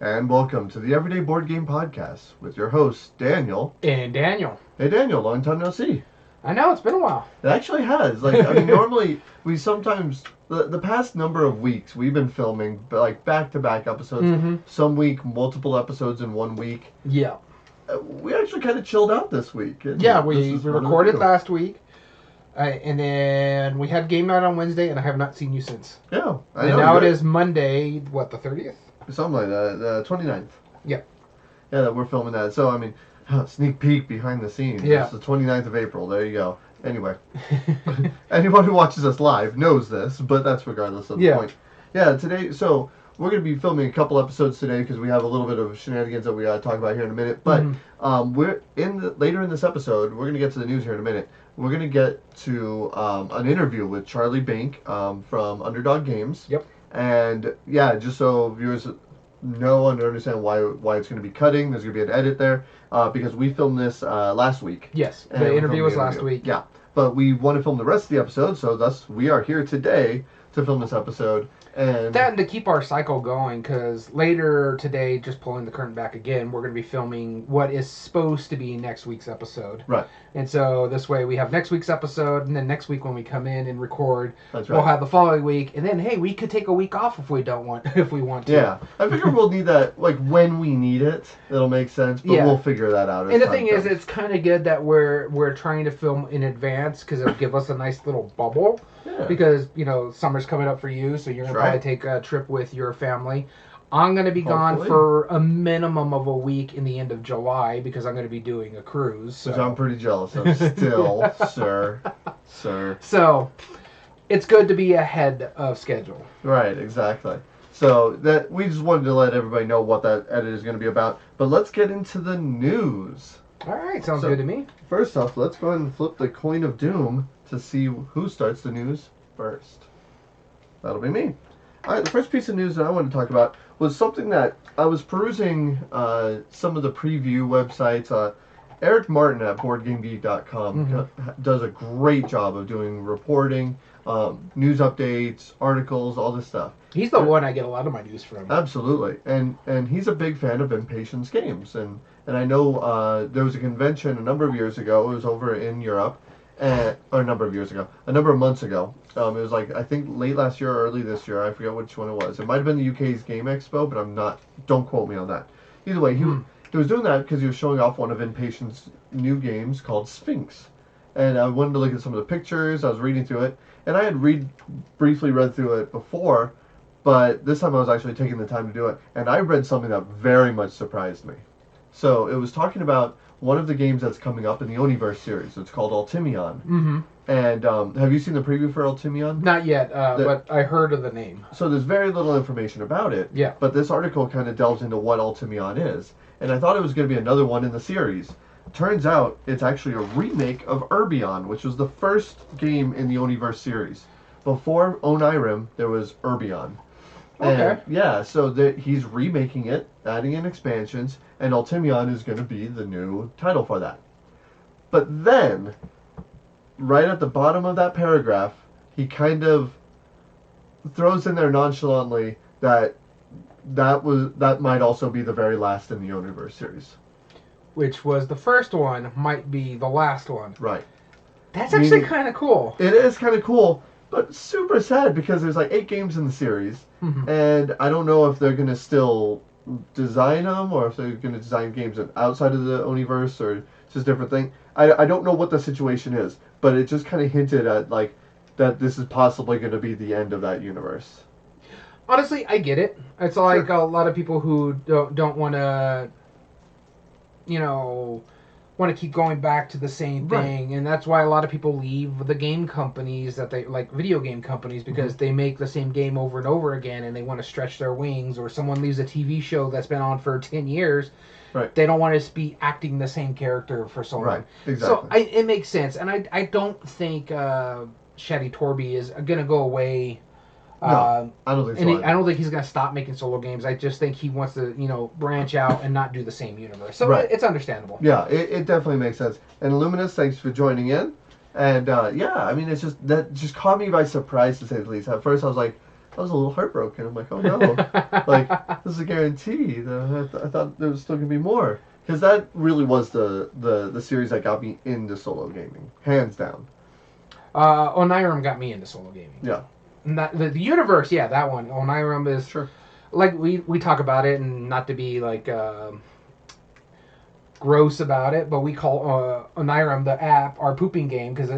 and welcome to the Everyday Board Game Podcast with your hosts, Daniel. And Daniel. Hey, Daniel, long time no see. I know, it's been a while. It actually has. Normally, we sometimes, the past number of weeks, we've been filming, back-to-back episodes. Mm-hmm. Some week, multiple episodes in 1 week. Yeah. We actually kind of chilled out this week. Yeah, we recorded last week. And then we had game night on Wednesday, and I have not seen you since. Yeah, I know. And now it is Monday, the 30th? Something like that, the 29th. Yep. Yeah, that we're filming that. So, sneak peek behind the scenes. Yeah. It's the 29th of April. There you go. Anyway. Anyone who watches us live knows this, but that's regardless of the point. Yeah, today, so we're going to be filming a couple episodes today because we have a little bit of shenanigans that we got to talk about here in a minute. But we're later in this episode, we're going to get to the news here in a minute. We're going to get to an interview with Charlie Bink from Underdog Games. Yep. And yeah, just so viewers know and understand why it's going to be cutting, there's going to be an edit there because we filmed this last week. Yes, the interview was last week. Yeah, but we want to film the rest of the episode, so thus we are here today to film this episode. And to keep our cycle going, because later today, just pulling the curtain back again, we're going to be filming what is supposed to be next week's episode. Right. And so this way we have next week's episode, and then next week when we come in and record, we'll have the following week, and then hey, we could take a week off if we want to. Yeah, I figure we'll need that when we need it. It'll make sense, but we'll figure that out. And the thing is, it's kind of good that we're trying to film in advance because it'll give us a nice little bubble. Yeah. Because summer's coming up for you, so you're gonna probably take a trip with your family. I'm going to be gone for a minimum of a week in the end of July because I'm going to be doing a cruise. So. Which I'm pretty jealous of still, sir. So, it's good to be ahead of schedule. Right, exactly. So, that we just wanted to let everybody know what that edit is going to be about. But let's get into the news. All right, sounds good to me. First off, let's go ahead and flip the coin of doom to see who starts the news first. That'll be me. All right, the first piece of news that I want to talk about was something that I was perusing some of the preview websites. Eric Martin at BoardGameGeek.com does a great job of doing reporting, news updates, articles, all this stuff. He's the one I get a lot of my news from. Absolutely, and he's a big fan of Impatience Games, and I know there was a convention a number of years ago. It was over in Europe. Or a number of months ago. It was I think late last year or early this year. I forget which one it was. It might have been the UK's Game Expo, but don't quote me on that. Either way, he was doing that because he was showing off one of Impatient's new games called Sphinx. And I wanted to look at some of the pictures. I was reading through it. And I had briefly read through it before, but this time I was actually taking the time to do it. And I read something that very much surprised me. So it was talking about one of the games that's coming up in the Oniverse series. It's called Ultimion. Mm-hmm. And have you seen the preview for Ultimion? Not yet, but I heard of the name. So there's very little information about it. Yeah. But this article kind of delves into what Ultimion is. And I thought it was going to be another one in the series. Turns out it's actually a remake of Urbion, which was the first game in the Oniverse series. Before Onirim, there was Urbion. Okay. And so he's remaking it, adding in expansions, and Ultimion is going to be the new title for that. But then, right at the bottom of that paragraph, he kind of throws in there nonchalantly that might also be the very last in the Oniverse series. Which was the first one, might be the last one. Right. That's actually kind of cool. It is kind of cool. But super sad because there's 8 games in the series, and I don't know if they're going to still design them or if they're going to design games outside of the Oniverse or just a different thing. I don't know what the situation is, but it just kind of hinted at that this is possibly going to be the end of that universe. Honestly, I get it. It's a lot of people who don't want to, want to keep going back to the same thing, and that's why a lot of people leave the game companies that they video game companies, because they make the same game over and over again and they want to stretch their wings. Or someone leaves a TV show that's been on for 10 years, they don't want to be acting the same character for so long. Right, exactly. So it makes sense, and I don't think Shadi Torby is going to go away. No, I don't think so. I don't think he's going to stop making solo games. I just think he wants to, branch out and not do the same universe. So it's understandable. Yeah, it definitely makes sense. And Luminous, thanks for joining in. And it's just that just caught me by surprise, to say the least. At first, I was like, I was a little heartbroken. I'm like, oh no, like this is a guarantee. I thought there was still gonna be more, because that really was the series that got me into solo gaming, hands down. Onirim got me into solo gaming. Yeah. Not, the universe, yeah, that one. Onirim is Sure. like we talk about it, and not to be like gross about it, but we call Onirim, the app, our pooping game, because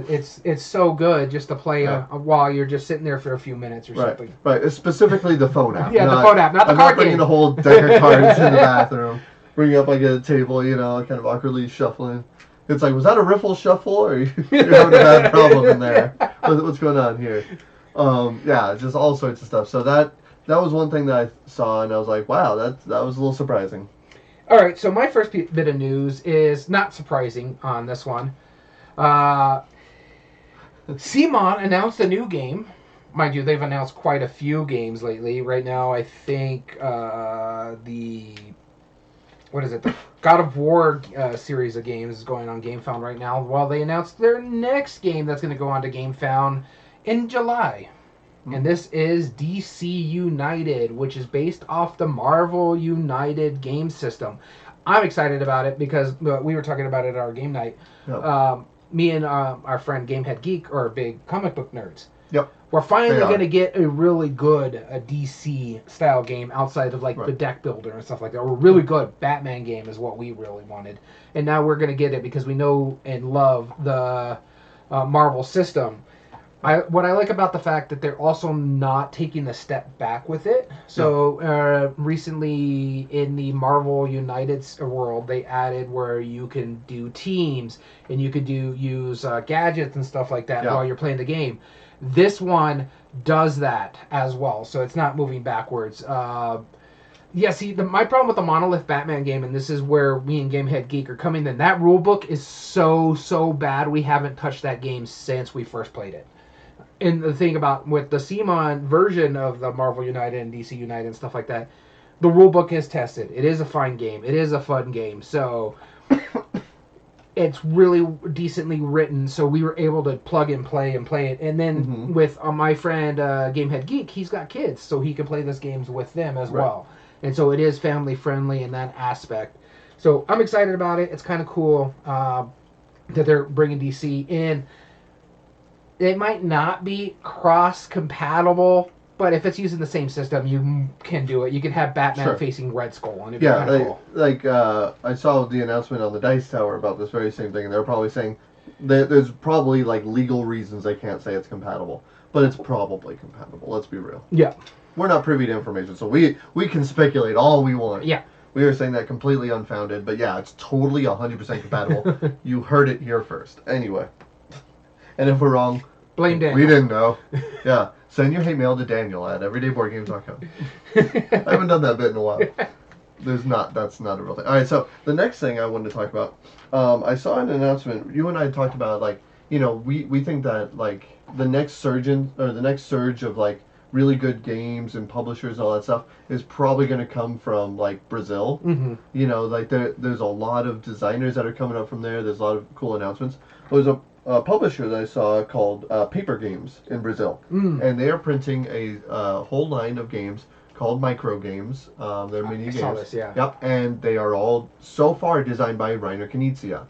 it's so good just to play while you're just sitting there for a few minutes or something. Right. It's specifically the phone app. Yeah, the phone app, not the I'm card not bringing game. the whole deck of cards in the bathroom. Bringing up like a table, kind of awkwardly shuffling. It's like, was that a riffle shuffle, or you're having a bad problem in there? What's going on here? Just all sorts of stuff. So that was one thing that I saw, and I was like, wow, that was a little surprising. All right, so my first bit of news is not surprising on this one. CMON announced a new game. Mind you, they've announced quite a few games lately. Right now, I think the God of War series of games is going on GameFound right now. While they announced their next game that's going to go on to GameFound in July. And this is DC United, which is based off the Marvel United game system. I'm excited about it because we were talking about it at our game night. Yep. Me and our friend Gamehead Geek are big comic book nerds. Yep. We're finally going to get a really good DC style game outside of the deck builder and stuff like that. A really good Batman game is what we really wanted. And now we're going to get it because we know and love the Marvel system. What I like about the fact that they're also not taking the step back with it. So recently in the Marvel United world, they added where you can do teams and you could use gadgets and stuff like that while you're playing the game. This one does that as well, so it's not moving backwards. My problem with the Monolith Batman game, and this is where me and Gamehead Geek are coming in, that rule book is so bad we haven't touched that game since we first played it. And the thing about with the CMON version of the Marvel United and DC United and stuff like that, the rule book is tested. It is a fine game. It is a fun game. So it's really decently written. So we were able to plug and play it. And then with my friend Gamehead Geek, he's got kids, so he can play these games with them as well. And so it is family friendly in that aspect. So I'm excited about it. It's kind of cool that they're bringing DC in. It might not be cross-compatible, but if it's using the same system, you can do it. You can have Batman facing Red Skull, and it'd be kind of cool. I saw the announcement on the Dice Tower about this very same thing, and they're probably saying there's probably legal reasons they can't say it's compatible, but it's probably compatible. Let's be real. Yeah. We're not privy to information, so we can speculate all we want. Yeah. We are saying that completely unfounded, but yeah, it's totally 100% compatible. You heard it here first. Anyway. And if we're wrong, blame Daniel. We didn't know. Yeah. Send your hate mail to Daniel at everydayboardgames.com. I haven't done that bit in a while. That's not a real thing. Alright, so the next thing I wanted to talk about, I saw an announcement. You and I talked about, we think that, the next surge of, really good games and publishers and all that stuff is probably going to come from, Brazil. Mm-hmm. There's a lot of designers that are coming up from there. There's a lot of cool announcements. There's a publisher that I saw called Paper Games in Brazil, and they are printing a whole line of games called micro games. They're mini games. Saw this, yeah. Yep, and they are all so far designed by Reiner Knizia,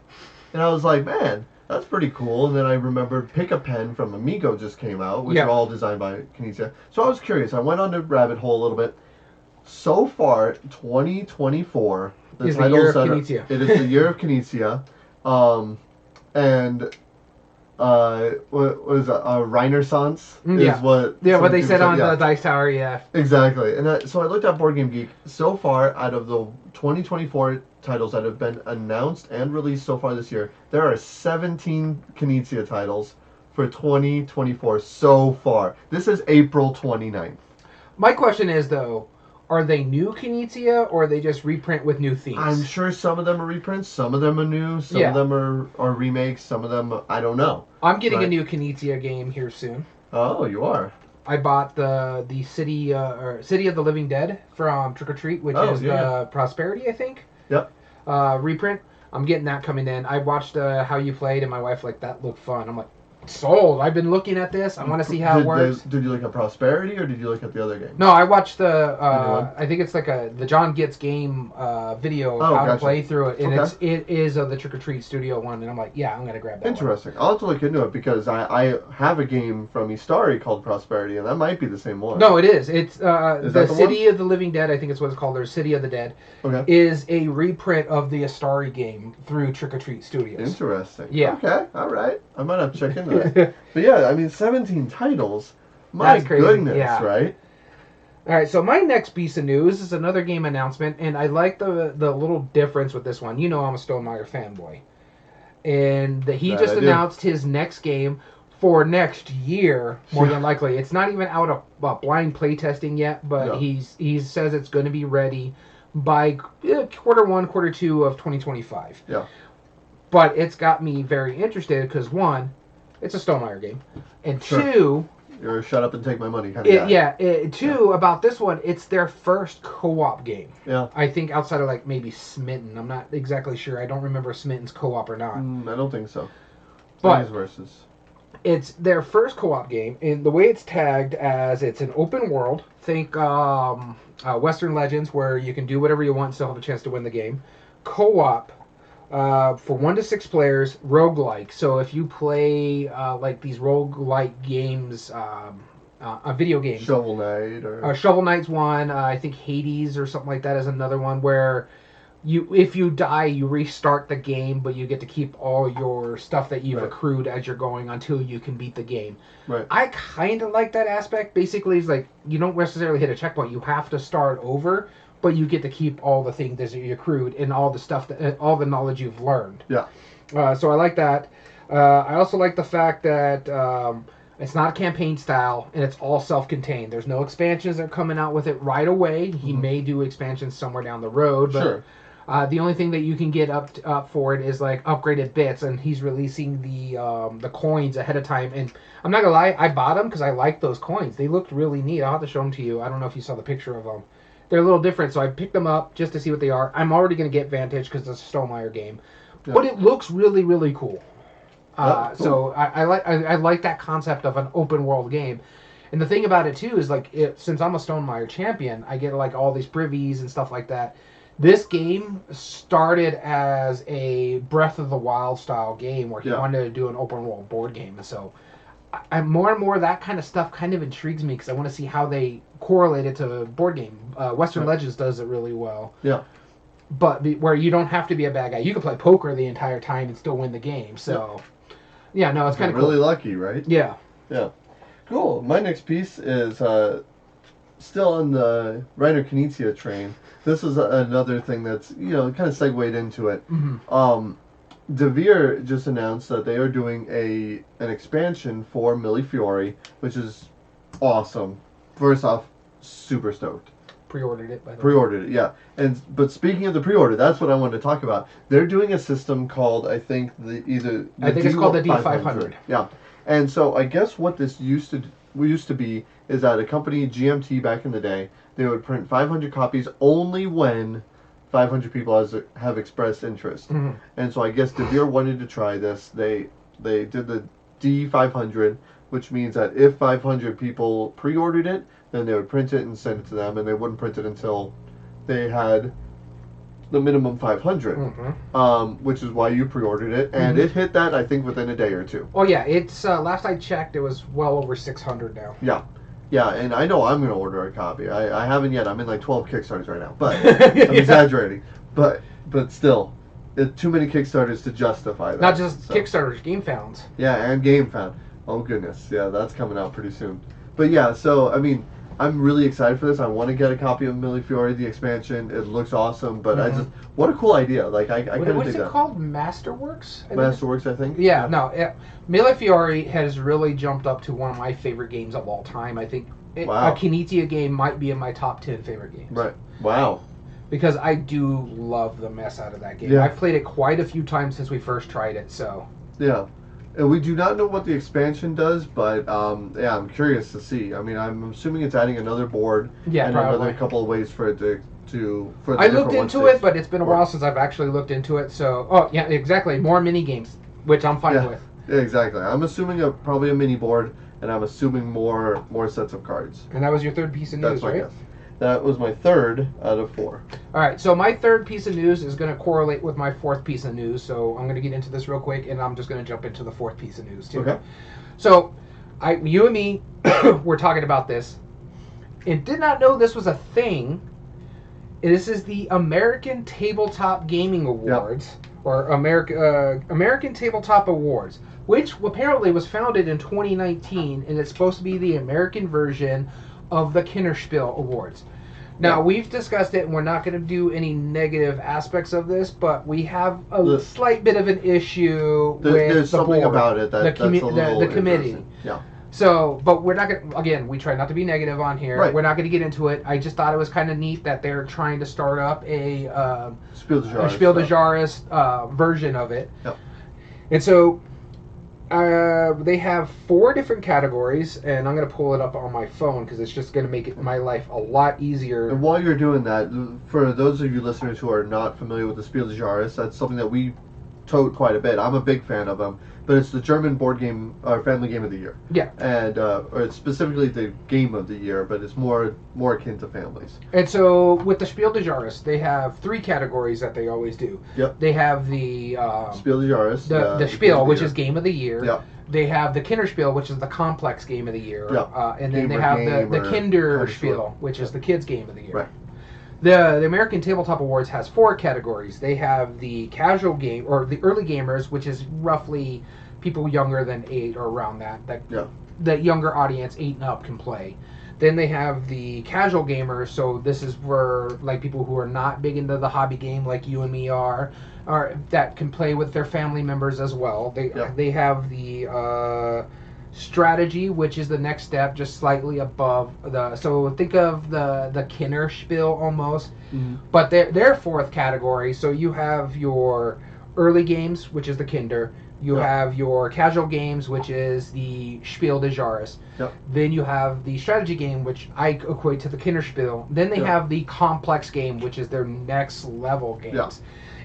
and I was like, man, that's pretty cool. And then I remembered Pick a Pen from Amigo just came out, which are all designed by Knizia. So I was curious. I went on the rabbit hole a little bit. So far, 2024, the titles that it is the year of Knizia, and. What is that? Renaissance is what. Yeah, what they said on the Dice Tower. Yeah. Exactly, and so I looked at Board Game Geek. So far, out of the 2024 titles that have been announced and released so far this year, there are 17 Knizia titles for 2024 so far. This is April 29th. My question is though, are they new Knizia or are they just reprint with new themes? I'm sure some of them are reprints, some of them are new, some of them are remakes, some of them I don't know. I'm getting a new Knizia game here soon. Oh, you are? I bought the City of the Living Dead from Trick or Treat, which is the Prosperity, I think. Yep. Reprint. I'm getting that coming in. I watched How You Played, and my wife that looked fun. I'm like, sold. I've been looking at this. I want to see how it works. Did you look at Prosperity or did you look at the other game? No, I watched the. I think it's like the John Gets game video of how to play through it, and it is of the Trick or Treat Studio one, and I'm like, yeah, I'm gonna grab that. Interesting. I'll have to look into it because I have a game from Istari called Prosperity, and that might be the same one. No, it is. It's the City of the Living Dead. I think it's what it's called. Or City of the Dead. Okay. Is a reprint of the Istari game through Trick or Treat Studios. Interesting. Yeah. Okay. All right. I might have to check into that. But yeah, I mean, 17 titles. My goodness, right? All right, so my next piece of news is another game announcement, and I like the little difference with this one. You know I'm a Stonemaier fanboy. And he just announced his next game for next year, more than likely. It's not even out of blind playtesting yet, but he says it's going to be ready by quarter 1, quarter 2 of 2025. Yeah. But it's got me very interested because, one, it's a Stonemaier game. And two... You're a shut up and take my money kind of guy. Two, about this one, it's their first co-op game. Yeah. I think outside of, like, maybe Smitten. I'm not exactly sure. I don't remember if Smitten's co-op or not. I don't think so. But versus. It's their first co-op game, and the way it's tagged as it's an open world. Think Western Legends, where you can do whatever you want and still have a chance to win the game. Co-op. For 1 to 6 players, roguelike. So if you play like these roguelike games, video games. Shovel Knight or Shovel Knight's one. I think Hades or something like that is another one where if you die, you restart the game, but you get to keep all your stuff that you've accrued as you're going until you can beat the game. Right. I kind of like that aspect. Basically, it's like you don't necessarily hit a checkpoint. You have to start over. But you get to keep all the things that you accrued and all the stuff, all the knowledge you've learned. Yeah. So I like that. I also like the fact that it's not a campaign style and it's all self-contained. There's no expansions that are coming out with it right away. He may do expansions somewhere down the road. But, sure. The only thing that you can get up for it is like upgraded bits, and he's releasing the coins ahead of time. And I'm not gonna lie, I bought them because I like those coins. They looked really neat. I'll have to show them to you. I don't know if you saw the picture of them. They're a little different, so I picked them up just to see what they are. I'm already going to get Vantage because it's a Stonemaier game. Yeah. But it looks really, really cool. Cool. So I like that concept of an open world game. And the thing about it, too, is like since I'm a Stonemaier champion, I get like all these privies and stuff like that. This game started as a Breath of the Wild style game where he wanted to do an open world board game. And so more and more that kind of stuff kind of intrigues me because I want to see how they correlate it to a board game. Western Legends does it really well. Yeah. But where you don't have to be a bad guy. You can play poker the entire time and still win the game. So, yeah, no, it's kind of cool. Really lucky, right? Yeah. Yeah. Cool. My next piece is still on the Reiner Knizia train. This is another thing that's, kind of segued into it. Mm-hmm. Devere just announced that they are doing an expansion for Millefiori, which is awesome. First off, super stoked. Pre-ordered it, by the way. Pre-ordered it, yeah. But speaking of the pre-order, that's what I wanted to talk about. They're doing a system called, I think it's called the D500. Yeah. And so I guess what this used to be is that a company, GMT back in the day, they would print 500 copies only when 500 people have expressed interest. Mm-hmm. And so I guess Devere wanted to try this. They did the D500, which means that if 500 people pre-ordered it, then they would print it and send it to them, and they wouldn't print it until they had the minimum 500, which is why you pre-ordered it, and it hit that, I think, within a day or two. Oh, yeah. It's last I checked, it was well over 600 now. Yeah. Yeah, and I know I'm going to order a copy. I haven't yet. I'm in like 12 Kickstarters right now, but I'm exaggerating. But still, too many Kickstarters to justify that. Not just Kickstarters, GameFounds. Yeah, and GameFound. Oh, goodness. Yeah, that's coming out pretty soon. But yeah, so, I mean, I'm really excited for this. I want to get a copy of Millefiori, the expansion. It looks awesome, but what a cool idea. Like, I kind of dig that. What's it called? Masterworks? Masterworks, I think. Yeah, no. Millefiori has really jumped up to one of my favorite games of all time. I think a Knizia game might be in my top 10 favorite games. Right. Wow. Because I do love the mess out of that game. Yeah. I've played it quite a few times since we first tried it, so. Yeah. And we do not know what the expansion does, but I'm curious to see. I mean, I'm assuming it's adding another board and another couple of ways for it to I looked into it, but it's been a while since I've actually looked into it. So, yeah, exactly. More mini games, which I'm fine with. Exactly. I'm assuming probably a mini board, and I'm assuming more sets of cards. And that was your third piece of news, That's my right? guess. That was my third out of 4. All right, so my third piece of news is going to correlate with my fourth piece of news, so I'm going to get into this real quick, and I'm just going to jump into the fourth piece of news, too. Okay. So, you and me were talking about this, and did not know this was a thing. This is the American Tabletop Gaming Awards, or American Tabletop Awards, which apparently was founded in 2019, and it's supposed to be the American version of the Kinderspiel Awards. Now, we've discussed it, and we're not going to do any negative aspects of this, but we have a slight bit of an issue with there's the something board, about it that's a little the committee. interesting. Yeah. So, but we're not going to, again, we try not to be negative on here. Right. We're not going to get into it. I just thought it was kind of neat that they're trying to start up a Spiel des Jahres, Spiel des Jahres version of it. Yep. And so they have 4 different categories, and I'm going to pull it up on my phone because it's just going to make my life a lot easier. And while you're doing that, for those of you listeners who are not familiar with the Spiel des Jahres, that's something that we tote quite a bit. I'm a big fan of them, but it's the German board game or family game of the year. Yeah. And or it's specifically the game of the year, but it's more akin to families. And so with the Spiel des Jahres, they have 3 categories that they always do. Yep. They have the Spiel des Jahres, the Spiel, which is game of the year. Yep. They have the Kinderspiel, which is the complex game of the year. Yep. And then they have the Kinderspiel, which is the kids game of the year. Right. The American Tabletop Awards has 4 categories. They have the casual game, or the early gamers, which is roughly people younger than 8 or around that the younger audience, 8 and up, can play. Then they have the casual gamers, so this is for like people who are not big into the hobby game like you and me are, or that can play with their family members as well. They have the strategy, which is the next step, just slightly above so think of the Kinderspiel almost. Mm-hmm. But their 4th category, so you have your early games, which is the Kinder. You have your casual games, which is the Spiel des Jahres. Yep. Then you have the strategy game, which I equate to the Kinderspiel. Then they have the complex game, which is their next level games. Yeah.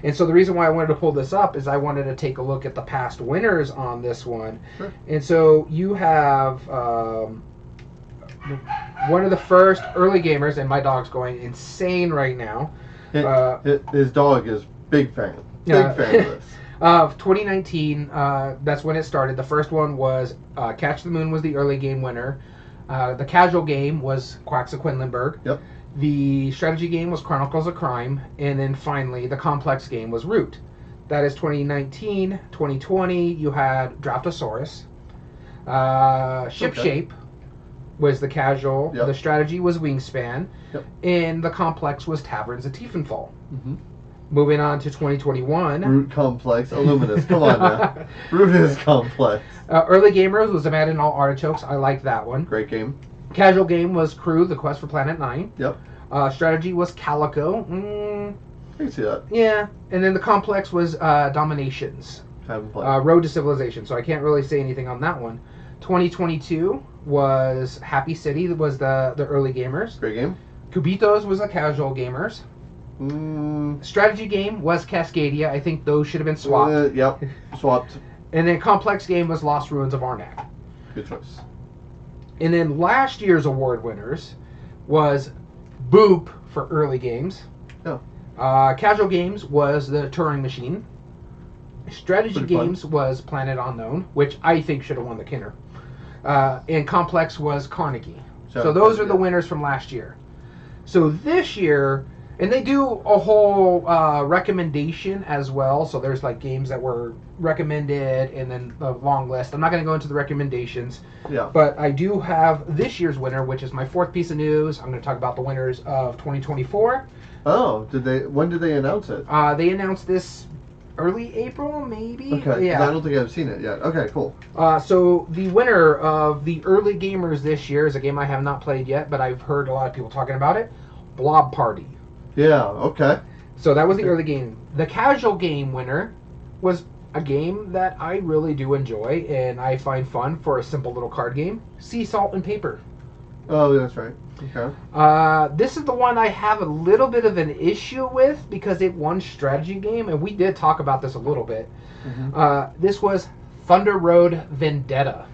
And so the reason why I wanted to pull this up is I wanted to take a look at the past winners on this one. Sure. And so you have one of the first early gamers, and my dog's going insane right now. His dog is big fan. Big fan of this. Of 2019, that's when it started. The first one was Catch the Moon was the early game winner. The casual game was Quacks of Quedlinburg. Yep. The strategy game was Chronicles of Crime. And then finally, the complex game was Root. That is 2019. 2020, you had Draftosaurus. Ship Shape was the casual. Yep. The strategy was Wingspan. Yep. And the complex was Taverns of Tiefenfall. Mm-hmm. Moving on to 2021. Root complex. Illuminous. Come on now. Root is complex. Early Gamers was Imagine All Artichokes. I like that one. Great game. Casual game was Crew, The Quest for Planet 9. Yep. Strategy was Calico. I can see that. Yeah. And then the complex was Dominations. Haven't played. Road to Civilization. So I can't really say anything on that one. 2022 was Happy City. That was the early gamers. Great game. Cubitos was the casual gamers. Strategy game was Cascadia. I think those should have been swapped. Yep. Swapped. And then complex game was Lost Ruins of Arnak. Good choice. And then last year's award winners was Boop for early games. Yeah. Casual games was the Turing Machine. Strategy Pretty fun. games was Planet Unknown, which I think should have won the Kinner. And complex was Carnegie. So those are the winners from last year. So this year, and they do a whole recommendation as well. So there's like games that were recommended and then a long list. I'm not going to go into the recommendations. Yeah. But I do have this year's winner, which is my 4th piece of news. I'm going to talk about the winners of 2024. Oh, when did they announce it? They announced this early April, maybe? Okay, Yeah. I don't think I've seen it yet. Okay, cool. So the winner of the early gamers this year is a game I have not played yet, but I've heard a lot of people talking about it. Blob Party. Yeah, okay. So that was the early game. The casual game winner was a game that I really do enjoy and I find fun for a simple little card game. Sea Salt and Paper. Oh, that's right. Okay. This is the one I have a little bit of an issue with because it won strategy game, and we did talk about this a little bit. Mm-hmm. This was Thunder Road Vendetta.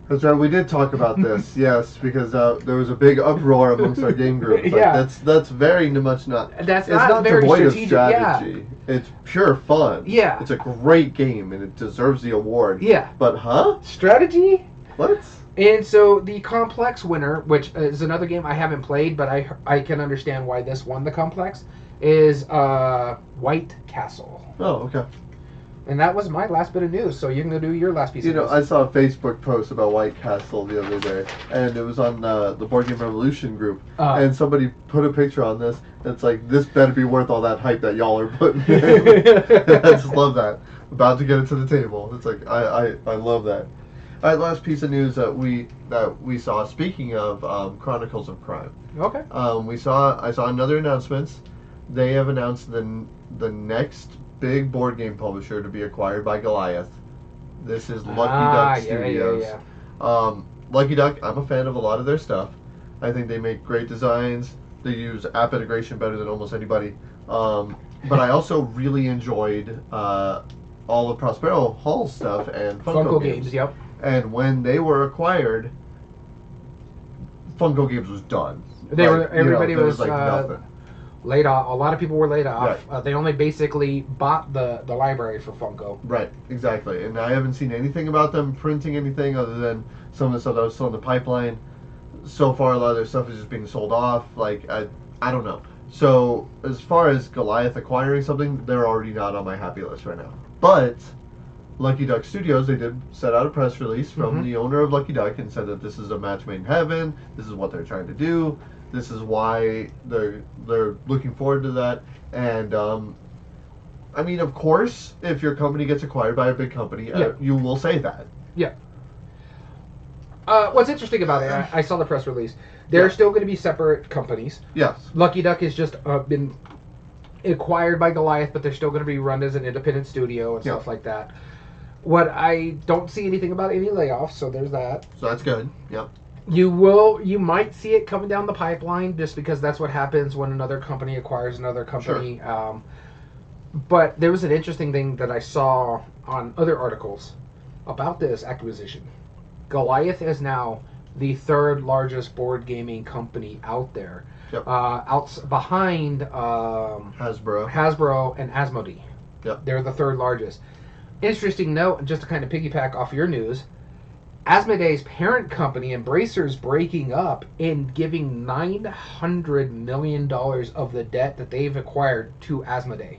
That's right. We did talk about this, yes, because there was a big uproar amongst our game group. Like, Yeah. that's very much not. That's It's not not very devoid of strategic, strategy. It's pure fun. Yeah. It's a great game and it deserves the award. Yeah. But Strategy? what? And so the complex winner, which is another game I haven't played, but I can understand why this won the complex, is White Castle. Oh, okay. And that was my last bit of news, so you can go do your last piece You of know, news. I saw a Facebook post about White Castle the other day, and it was on the Board Game Revolution group, and somebody put a picture on this, and it's like, this better be worth all that hype that y'all are putting in. I just love that. About to get it to the table. It's like, I love that. All right, last piece of news that we saw, speaking of Chronicles of Crime. Okay. I saw another announcement. They have announced the next big board game publisher to be acquired by Goliath. This is Lucky Duck Studios. Yeah. Lucky Duck, I'm a fan of a lot of their stuff. I think they make great designs. They use app integration better than almost anybody. But I also really enjoyed all of Prospero Hall stuff and Funko Games. Yep. And when they were acquired, Funko Games was done. Everybody there was like nothing. laid off. A lot of people were laid off. Right. They only basically bought the library for Funko. Right, exactly. And I haven't seen anything about them printing anything other than some of the stuff that was still in the pipeline. So far, a lot of their stuff is just being sold off. Like, I don't know. So, as far as Goliath acquiring something, they're already not on my happy list right now. But Lucky Duck Studios, they did set out a press release from the owner of Lucky Duck and said that this is a match made in heaven. This is what they're trying to do. This is why they're looking forward to that. And I mean, of course, if your company gets acquired by a big company, you will say that. Yeah. What's interesting about it, I saw the press release. They're still going to be separate companies. Yes. Lucky Duck has just been acquired by Goliath, but they're still going to be run as an independent studio and stuff like that. What I don't see anything about any layoffs, so there's that. So that's good. Yep. You might see it coming down the pipeline just because that's what happens when another company acquires another company. Sure. But there was an interesting thing that I saw on other articles about this acquisition. Goliath is now the third largest board gaming company out there. Yep. Behind Hasbro and Asmodee. Yep. They're the third largest. Interesting note, just to kind of piggyback off your news, Asmodee's parent company, Embracer's breaking up and giving $900 million of the debt that they've acquired to Asmodee.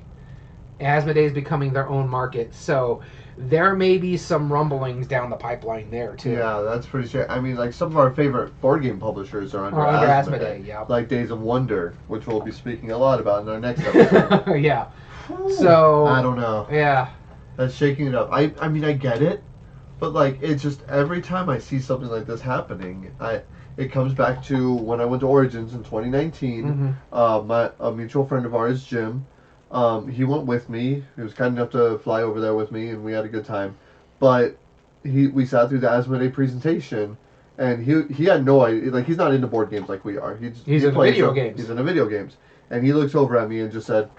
Asmodee is becoming their own market, so there may be some rumblings down the pipeline there too. Yeah, that's pretty sure. I mean, like, some of our favorite board game publishers are under Asmodee. Yeah. Like Days of Wonder, which we'll be speaking a lot about in our next episode. Yeah. So I don't know. Yeah. That's shaking it up. I mean, I get it, but like, it's just every time I see something like this happening, it comes back to when I went to Origins in 2019. A mutual friend of ours, Jim, he went with me. He was kind enough to fly over there with me, and we had a good time. But we sat through the Asmodee presentation, and he had no idea. Like, he's not into board games like we are. He's into video games. He's into video games, and he looks over at me and just said,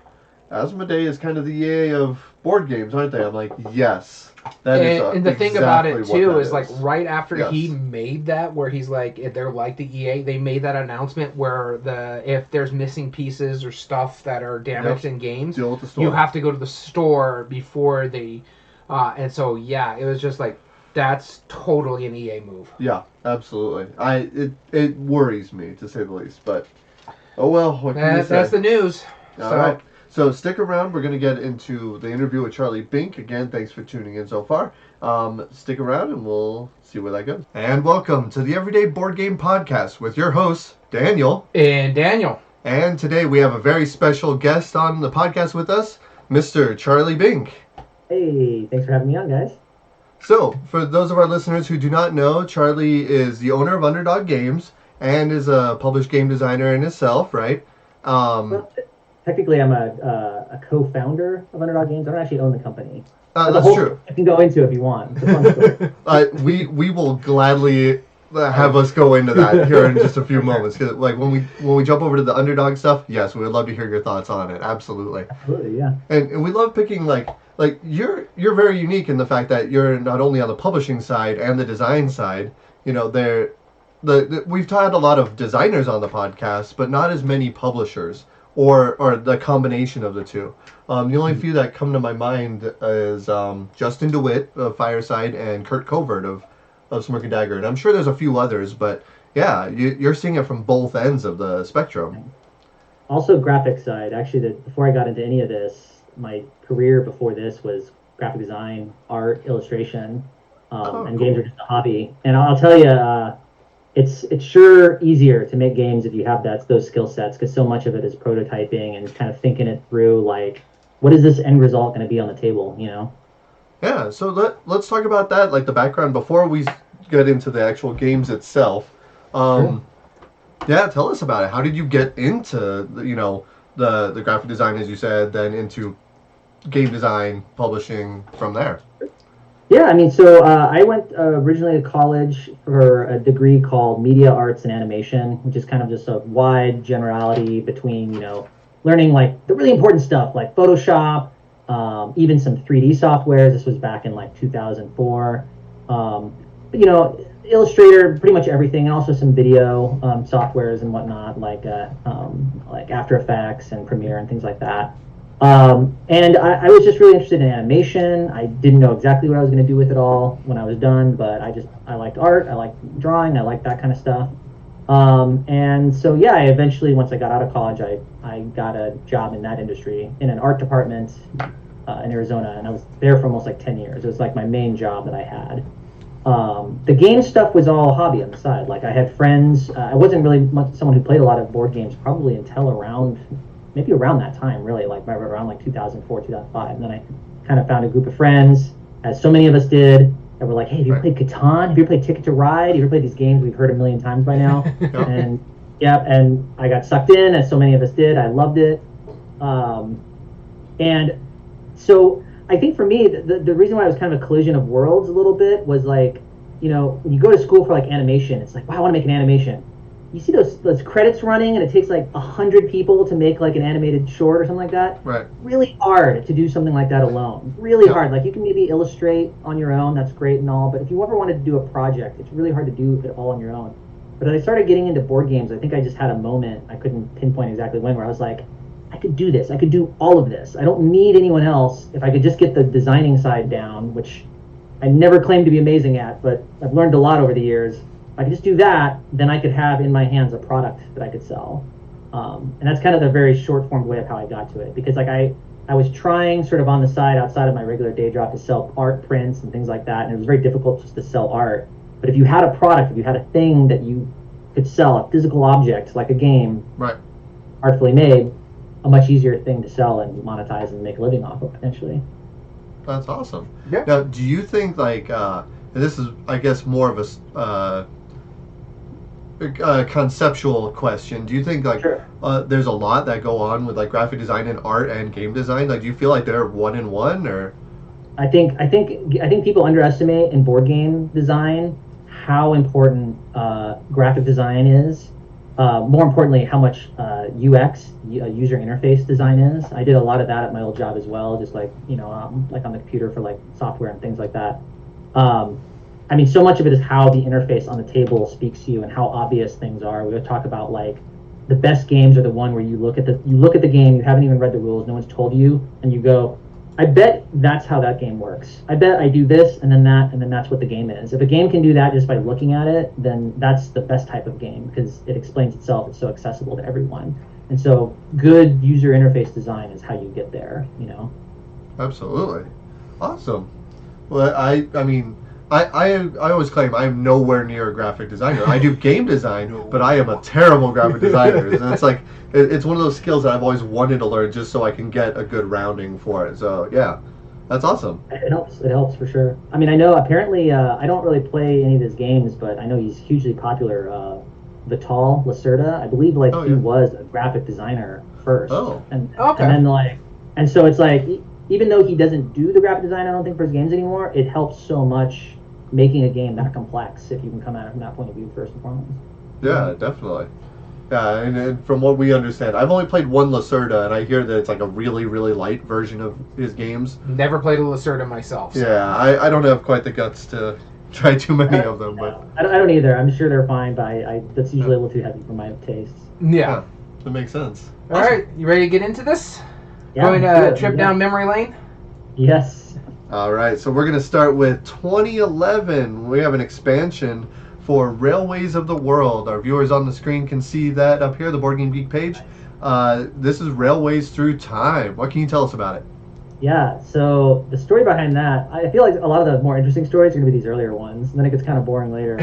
"Asmodee is kind of the EA of board games, aren't they?" I'm like, yes. And the thing about it too is, like, right after Yes. he made that, where he's like, they're like the EA, they made that announcement where if there's missing pieces or stuff that are damaged in games, deal with the store. You have to go to the store before they, and so yeah, it was just like, that's totally an EA move. Yeah, absolutely. It worries me, to say the least, but oh well. What can you say? That's the news. All right. So stick around. We're going to get into the interview with Charlie Bink. Again, thanks for tuning in so far. Stick around and we'll see where that goes. And welcome to the Everyday Board Game Podcast with your hosts, Daniel. And Daniel. And today we have a very special guest on the podcast with us, Mr. Charlie Bink. Hey, thanks for having me on, guys. So, for those of our listeners who do not know, Charlie is the owner of Underdog Games and is a published game designer in himself, right? Well, technically, I'm a co-founder of Underdog Games. I don't actually own the company. That's true. I can go into it if you want. It's a fun story. We will gladly have us go into that here in just a few moments. 'Cause, like, when we jump over to the Underdog stuff, yes, we would love to hear your thoughts on it. Absolutely. Absolutely, yeah. And we love picking, like, like you're very unique in the fact that you're not only on the publishing side and the design side. You know, we've had a lot of designers on the podcast, but not as many publishers or the combination of the two. The only few that come to my mind is Justin DeWitt of Fireside and Kurt Covert of Smirk and Dagger, and I'm sure there's a few others, but yeah, you're seeing it from both ends of the spectrum. Also, graphic side. Actually, before I got into any of this, my career before this was graphic design, art, illustration, and cool. games are just a hobby. And I'll tell you, it's sure easier to make games if you have those skill sets, because so much of it is prototyping and kind of thinking it through, like, what is this end result going to be on the table, you know? Yeah, so let's talk about that, like the background before we get into the actual games itself. Sure. Yeah, tell us about it. How did you get into the graphic design, as you said, then into game design, publishing from there? Yeah, I mean, so I went originally to college for a degree called Media Arts and Animation, which is kind of just a wide generality between, learning like the really important stuff like Photoshop, even some 3D softwares. This was back in like 2004. But, Illustrator, pretty much everything, and also some video softwares and whatnot, like After Effects and Premiere and things like that. And I was just really interested in animation. I didn't know exactly what I was going to do with it all when I was done, but I liked art, I liked drawing, I liked that kind of stuff. And so, yeah, I eventually, once I got out of college, I got a job in that industry in an art department in Arizona, and I was there for almost like 10 years. It was like my main job that I had. The game stuff was all hobby on the side. Like I had friends. I wasn't really much someone who played a lot of board games probably until maybe around that time, really, like around like 2004, 2005. And then I kind of found a group of friends, as so many of us did, that were like, hey, have you ever played Catan? Have you ever played Ticket to Ride? Have you ever played these games we've heard a million times by now? And yeah, and I got sucked in, as so many of us did. I loved it. And so I think for me, the reason why it was kind of a collision of worlds a little bit was like, when you go to school for like animation, it's like, wow, I want to make an animation. You see those credits running, and it takes like 100 people to make like an animated short or something like that. Right. Really hard to do something like that alone. Really hard. Like you can maybe illustrate on your own, that's great and all, but if you ever wanted to do a project, it's really hard to do it all on your own. But as I started getting into board games, I think I just had a moment, I couldn't pinpoint exactly when, where I was like, I could do this. I could do all of this. I don't need anyone else. If I could just get the designing side down, which I never claimed to be amazing at, but I've learned a lot over the years. If I could just do that, then I could have in my hands a product that I could sell. And that's kind of the very short form way of how I got to it. Because like I was trying sort of on the side outside of my regular day job to sell art prints and things like that. And it was very difficult just to sell art. But if you had a product, if you had a thing that you could sell, a physical object like a game, right, artfully made, a much easier thing to sell and monetize and make a living off of potentially. That's awesome. Yeah. Now, do you think like, and this is, I guess, more of a conceptual question. Do you think like Sure. There's a lot that go on with like graphic design and art and game design? Like, do you feel like they're one in one, or? I think people underestimate in board game design how important graphic design is. More importantly, how much UX, user interface design is. I did a lot of that at my old job as well, just like like on the computer for like software and things like that. I mean, so much of it is how the interface on the table speaks to you and how obvious things are. We would talk about like the best games are the one where you look at the game, you haven't even read the rules, no one's told you, and you go, I bet that's how that game works. I bet I do this and then that, and then that's what the game is. If a game can do that just by looking at it, then that's the best type of game because it explains itself. It's so accessible to everyone. And so good user interface design is how you get there, Absolutely. Awesome. Well, I mean, I always claim I'm nowhere near a graphic designer. I do game design, but I am a terrible graphic designer. And it's like, it's one of those skills that I've always wanted to learn just so I can get a good rounding for it. So, yeah, that's awesome. It helps for sure. I mean, I know apparently, I don't really play any of his games, but I know he's hugely popular. Vital Lacerda, I believe he was a graphic designer first. Oh. And then and so it's like, even though he doesn't do the graphic design, I don't think, for his games anymore, it helps so much making a game that complex if you can come at it from that point of view first and foremost. Yeah, definitely. And from what we understand, I've only played one Lacerda, and I hear that it's like a really, really light version of his games. Never played a Lacerda myself. So. Yeah, I don't have quite the guts to try too many of them, but I don't either. I'm sure they're fine, but that's usually a little too heavy for my tastes. Yeah. That makes sense. All right, you ready to get into this? Yeah, Going to good, trip down memory lane? Yes. All right, so we're going to start with 2011. We have an expansion for Railways of the World. Our viewers on the screen can see that up here, the Board Game Geek page. This is Railways Through Time. What can you tell us about it? Yeah, so the story behind that, I feel like a lot of the more interesting stories are going to be these earlier ones, and then it gets kind of boring later.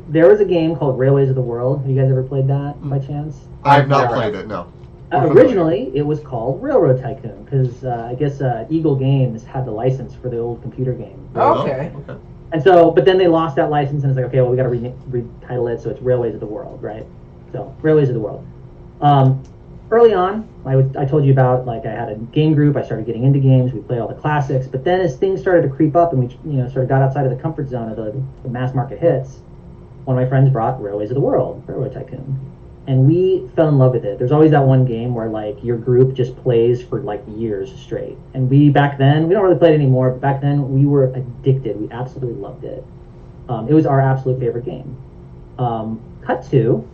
There was a game called Railways of the World. Have you guys ever played that by chance? I've not played it, no. Originally, it was called Railroad Tycoon because I guess Eagle Games had the license for the old computer game. Okay. And so, but then they lost that license, and it's like, okay, well, we got to retitle it, so it's Railways of the World, right? So, Railways of the World. Early on, I told you about, like, I had a game group. I started getting into games. We played all the classics. But then as things started to creep up and we, sort of got outside of the comfort zone of the mass market hits, one of my friends brought Railways of the World, Railroad Tycoon. And we fell in love with it. There's always that one game where, like, your group just plays for, like, years straight. And back then, we don't really play it anymore, but back then we were addicted. We absolutely loved it. It was our absolute favorite game. Cut to,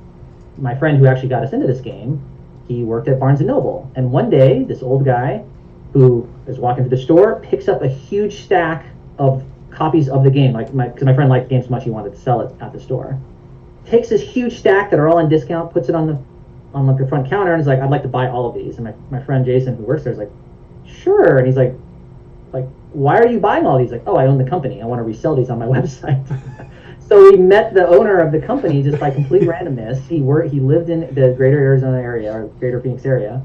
my friend who actually got us into this game, he worked at Barnes & Noble. And one day, this old guy who is walking through the store picks up a huge stack of copies of the game, because my friend liked the game so much he wanted to sell it at the store. Takes this huge stack that are all on discount, puts it on the front counter, and is like, I'd like to buy all of these. And my friend Jason, who works there, is like, sure. And he's like, why are you buying all these? Like, oh, I own the company. I want to resell these on my website. So we met the owner of the company just by complete randomness. He lived in the greater Arizona area, or greater Phoenix area.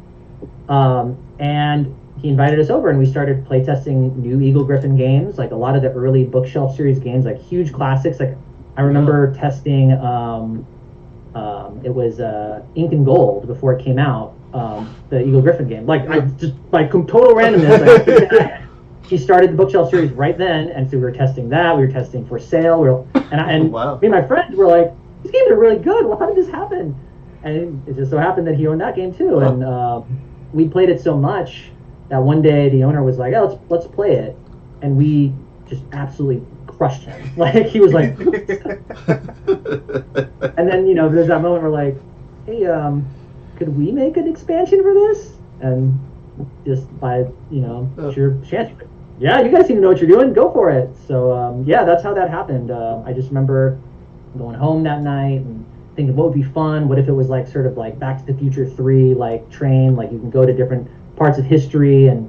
And he invited us over, and we started playtesting new Eagle Griffin games, like a lot of the early bookshelf series games, like huge classics. Like I remember testing, it was Ink and Gold before it came out, the Eagle Griffin game. Like I just by total randomness, like, he started the bookshelf series right then, and so we were testing that. We were testing For Sale, and Wow. me and my friends were like, "These games are really good. Well, how did this happen?" And it just so happened that he owned that game too, and we played it so much that one day the owner was like, "Oh, let's play it," and we just absolutely crushed him. Like he was like, and then there's that moment where like, "Hey, could we make an expansion for this?" And just by sheer chance, yeah, you guys seem to know what you're doing. Go for it. So yeah, that's how that happened. I just remember going home that night and thinking, what would be fun? What if it was like sort of like Back to the Future 3, like train, like you can go to different parts of history, and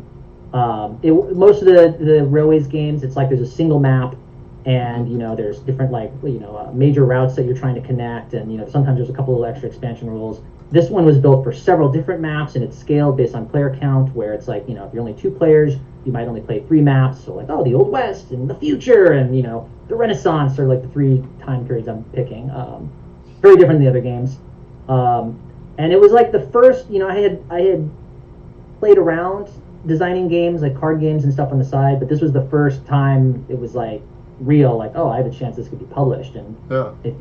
most of the Railways games, it's like there's a single map, and there's different like major routes that you're trying to connect, and sometimes there's a couple of extra expansion rules. This one was built for several different maps, and it's scaled based on player count, where it's like, if you're only 2 players, you might only play 3 maps. So like, the Old West and the future and, the Renaissance are like the 3 time periods I'm picking. Very different than the other games. And it was like the first, I had played around designing games, like card games and stuff on the side, but this was the first time it was like real, like, I have a chance this could be published. And if,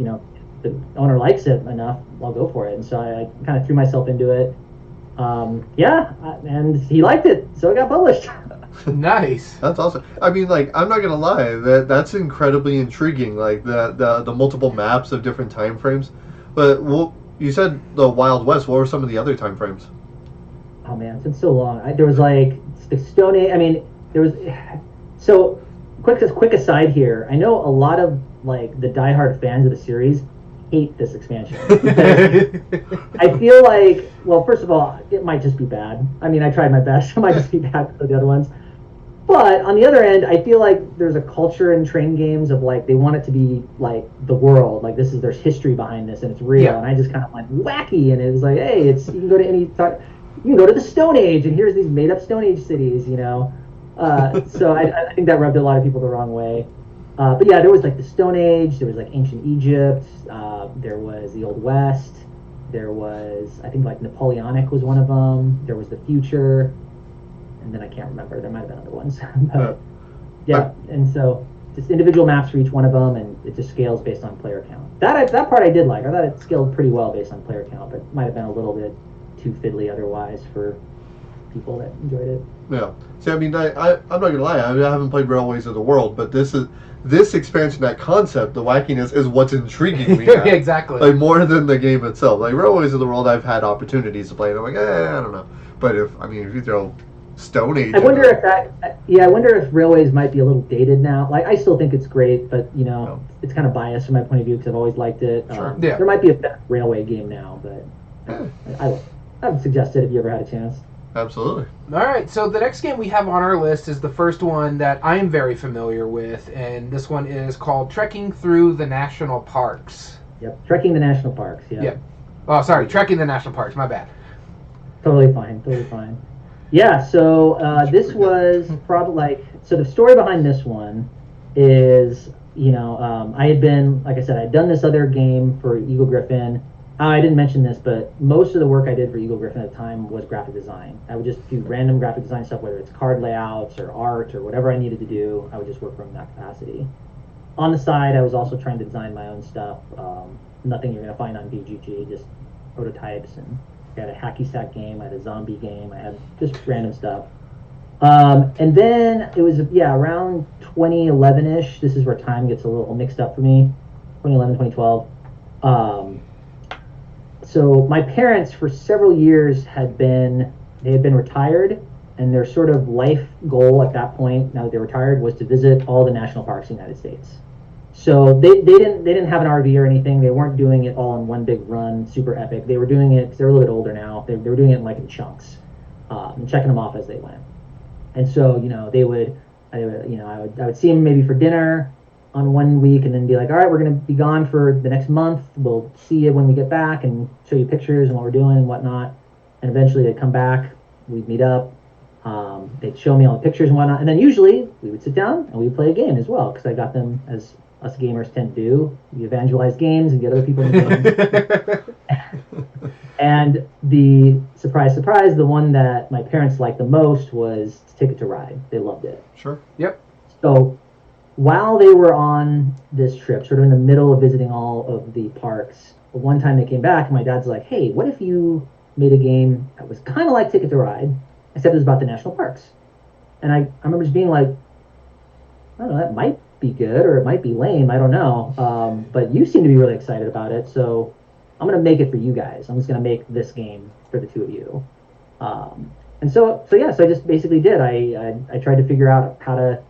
the owner likes it enough, I'll go for it. And so I kind of threw myself into it. And he liked it, so it got published. Nice. That's awesome. I mean, like, I'm not gonna lie, that's incredibly intriguing. Like the multiple maps of different time frames. But you said the Wild West. What were some of the other time frames? Oh man, it's been so long. There was like the Stone Age. I mean, there was. So quick aside here. I know a lot of like the diehard fans of the series hate this expansion. I feel like, well, first of all, it might just be bad. I mean, I tried my best. It might just be bad for the other ones. But on the other end, I feel like there's a culture in train games of like they want it to be like the world, like there's history behind this and it's real. Yeah. And I just kind of went wacky, and it was like, hey, you can go to the Stone Age, and here's these made up Stone Age cities, So I think that rubbed a lot of people the wrong way. But yeah, there was like the Stone Age, there was like ancient Egypt, there was the Old West, there was, I think like Napoleonic was one of them, there was the future, and then I can't remember, there might have been other ones. But, yeah, and so just individual maps for each one of them, and it just scales based on player count. That part I did like. I thought it scaled pretty well based on player count, but might have been a little bit too fiddly otherwise for people that enjoyed it. Yeah. See, I mean, I'm not gonna lie. I haven't played Railways of the World, but this expansion, that concept, the wackiness, is what's intriguing me. Yeah, exactly. Like more than the game itself. Like Railways of the World, I've had opportunities to play, and I'm like, I don't know. But if you throw Stone Age, I wonder if Railways might be a little dated now. Like, I still think it's great, but it's kind of biased from my point of view because I've always liked it. Sure. Yeah. There might be a better Railway game now, but I would suggest it if you ever had a chance. Absolutely. All right, so the next game we have on our list is the first one that I am very familiar with, and this one is called Trekking Through the National Parks. Yep, Trekking the National Parks. Yeah. Yep. Oh, sorry, Trekking the National Parks. My bad. Totally fine. Yeah, so this was probably so the story behind this one is, I had been, like I said, I'd done this other game for Eagle Griffin. I didn't mention this, but most of the work I did for Eagle Griffin at the time was graphic design. I would just do random graphic design stuff, whether it's card layouts or art or whatever I needed to do. I would just work from that capacity. On the side, I was also trying to design my own stuff. Nothing you're going to find on BGG, just prototypes. And I had a hacky sack game, I had a zombie game, I had just random stuff. And then it was, around 2011-ish. This is where time gets a little mixed up for me. 2011, 2012. So my parents, for several years, had been retired, and their sort of life goal at that point, now that they're retired, was to visit all the national parks in the United States. So they didn't have an RV or anything. They weren't doing it all in one big run, super epic. They were doing it because they're a little bit older now. They were doing it in chunks, and checking them off as they went. And so I would see them maybe for dinner on one week, and then be like, all right, we're going to be gone for the next month. We'll see you when we get back and show you pictures and what we're doing and whatnot. And eventually they'd come back, we'd meet up, they'd show me all the pictures and whatnot. And then usually we would sit down and we'd play a game as well, because I got them, as us gamers tend to do. We evangelize games and get other people in the game. And the surprise, the one that my parents liked the most was Ticket to Ride. They loved it. Sure. Yep. So while they were on this trip, sort of in the middle of visiting all of the parks, one time they came back, and my dad's like, hey, what if you made a game that was kind of like Ticket to Ride, except it was about the national parks? And I remember just being like, I don't know, that might be good, or it might be lame, I don't know. But you seem to be really excited about it, so I'm going to make it for you guys. I'm just going to make this game for the two of you. And so I just basically did. I tried to figure out how to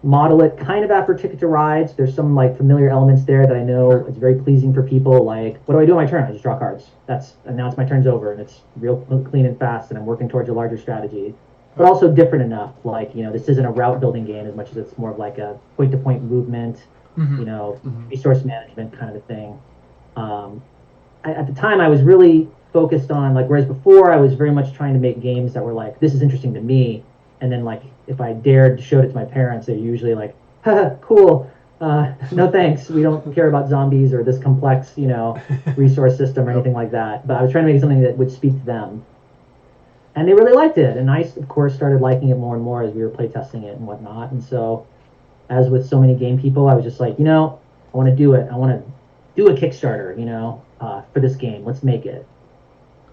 model it kind of after Ticket to Rides. There's some familiar elements there that I know it's very pleasing for people. Like, what do I do on my turn? I just draw cards. And now my turn's over, and it's real clean and fast, and I'm working towards a larger strategy. But also different enough. This isn't a route building game as much as it's more of like a point-to-point movement, resource management kind of a thing. At the time, I was really focused on, whereas before I was very much trying to make games that were like, this is interesting to me. And then, if I dared to show it to my parents, they're usually like, haha, cool. No thanks. We don't care about zombies or this complex, resource system or anything like that. But I was trying to make something that would speak to them. And they really liked it. And I, of course, started liking it more and more as we were playtesting it and whatnot. And so, as with so many game people, I was just like, I want to do it. I want to do a Kickstarter, for this game. Let's make it.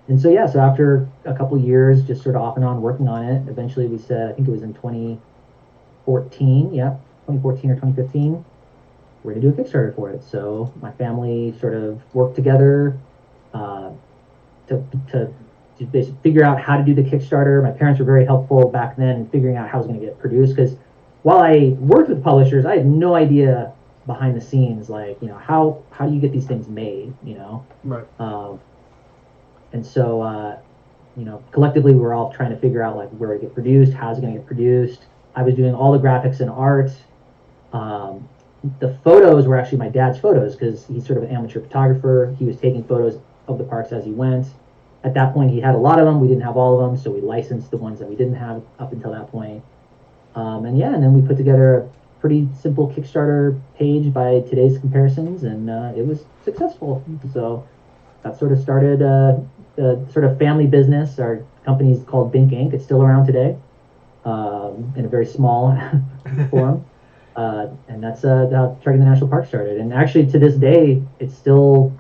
And so after a couple years, just sort of off and on working on it, eventually we said, I think it was in 2014 or 2015, we're going to do a Kickstarter for it. So my family sort of worked together to basically figure out how to do the Kickstarter. My parents were very helpful back then in figuring out how it was going to get produced, because while I worked with publishers, I had no idea behind the scenes, how do you get these things made, Right. And so, collectively, we're all trying to figure out where it get produced, how's it going to get produced. I was doing all the graphics and art. The photos were actually my dad's photos, because he's sort of an amateur photographer. He was taking photos of the parks as he went. At that point, he had a lot of them. We didn't have all of them, so we licensed the ones that we didn't have up until that point. And then we put together a pretty simple Kickstarter page by today's comparisons, and it was successful. So that sort of started a sort of family business. Our company's called Bink Inc. It's still around today, in a very small form. And that's how Trekking the National Park started. And actually, to this day, it's still.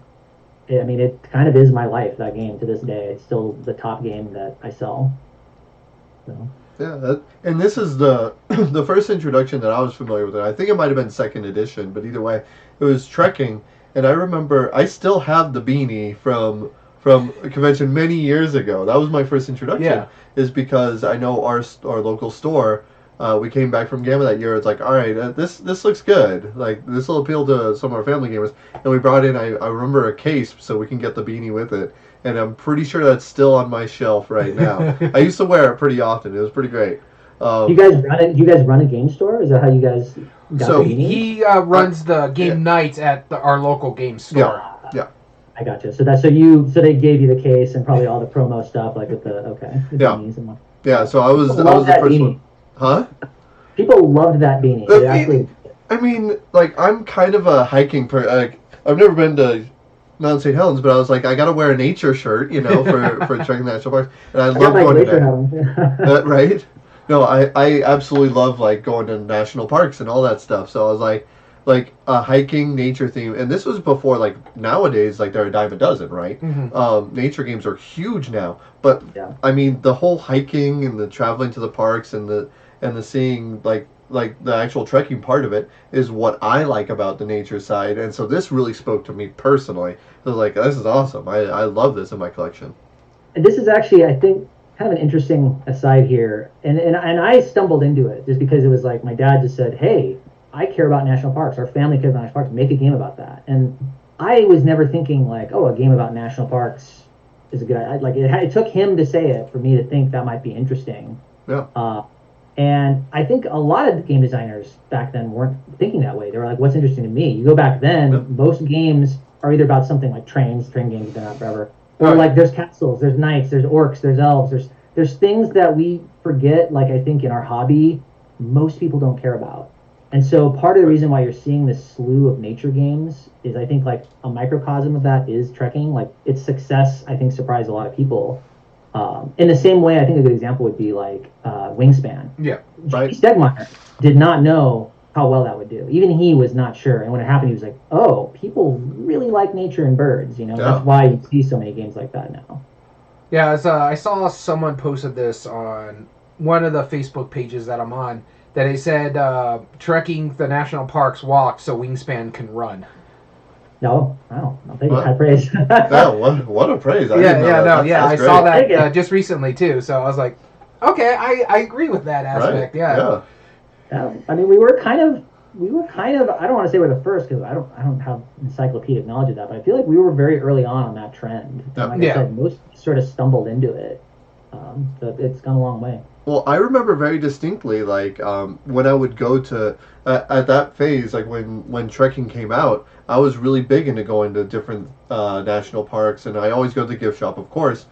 I mean, it kind of is my life. That game to this day, it's still the top game that I sell. So. Yeah, and this is the the first introduction that I was familiar with it. I think it might have been second edition, but either way, it was trekking. And I remember I still have the beanie from a convention many years ago. That was my first introduction. Yeah. Is because I know our local store. We came back from Gamma that year. It's like, all right, this looks good. Like this will appeal to some of our family gamers. And we brought in, I remember, a case so we can get the beanie with it. And I'm pretty sure that's still on my shelf right now. I used to wear it pretty often. It was pretty great. You guys run it? You guys run a game store? Is that how you guys got So the beanie? He runs the game nights at our local game store. Yeah. I gotcha. So they gave you the case and probably all the promo stuff like with the beanies and whatnot. Yeah. So I was the that first beanie. one. Huh? People loved that beanie. The It actually, I mean, like I'm kind of a hiking I've never been to Mount St. Helens, but I was like, I gotta wear a nature shirt, for Trekking National Parks, and I got love my going to glacier that. helmet. Right? No, I absolutely love like going to national parks and all that stuff. So I was like a hiking nature theme, and this was before like nowadays like they're a dime a dozen, right? Mm-hmm. Nature games are huge now, but Yeah. I mean the whole hiking and the traveling to the parks and the seeing like the actual trekking part of it is what I like about the nature side, and so this really spoke to me personally. I was like, this is awesome. I love this in my collection. And this is actually, I think, kind of an interesting aside here. And I stumbled into it just because it was like my dad just said, hey, I care about national parks. Our family cares about national parks. Make a game about that. And I was never thinking like, oh, a game about national parks is a good idea. Like it took him to say it for me to think that might be interesting. Yeah. And I think a lot of game designers back then weren't thinking that way. They were like, what's interesting to me? You go back then, Yep. most games are either about something like train games have been out forever. Or Right. like there's castles, there's knights, there's orcs, there's elves, there's things that we forget, like I think in our hobby, most people don't care about. And so part of the reason why you're seeing this slew of nature games is I think like a microcosm of that is trekking. Like its success, I think, surprised a lot of people. In the same way, I think a good example would be like Wingspan. Yeah. Right. Stegmeyer did not know how well that would do. Even he was not sure. And when it happened, he was like, oh, people really like nature and birds. Yeah. That's why you see so many games like that now. Yeah, I saw someone posted this on one of the Facebook pages that I'm on, that they said trekking the national parks walk so Wingspan can run. No, wow, I'll take What? it. High praise. Yeah, what a praise. I Yeah, didn't know yeah, that. no, That's- yeah, I that's saw great. that just recently too. So I was like, okay, I agree with that aspect. Right. Yeah. Yeah, I mean, we were kind of. I don't want to say we're the first because I don't have encyclopedic knowledge of that, but I feel like we were very early on that trend. And like Yeah. I said, most sort of stumbled into it. So it's gone a long way. Well, I remember very distinctly, like when I would go to at that phase, like when trekking came out, I was really big into going to different national parks, and I always go to the gift shop, of course,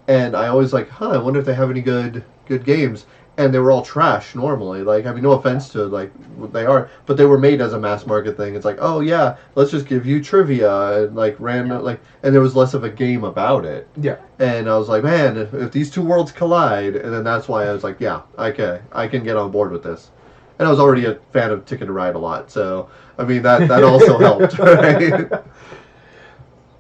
and I always like, I wonder if they have any good games, and they were all trash normally. Like, I mean, no offense to like what they are, but they were made as a mass market thing. It's like, oh yeah, let's just give you trivia and like random and there was less of a game about it. Yeah. And I was like, man, if these two worlds collide, and then that's why I was like, yeah, okay, I can get on board with this. And I was already a fan of Ticket to Ride a lot, so I mean that also helped, right?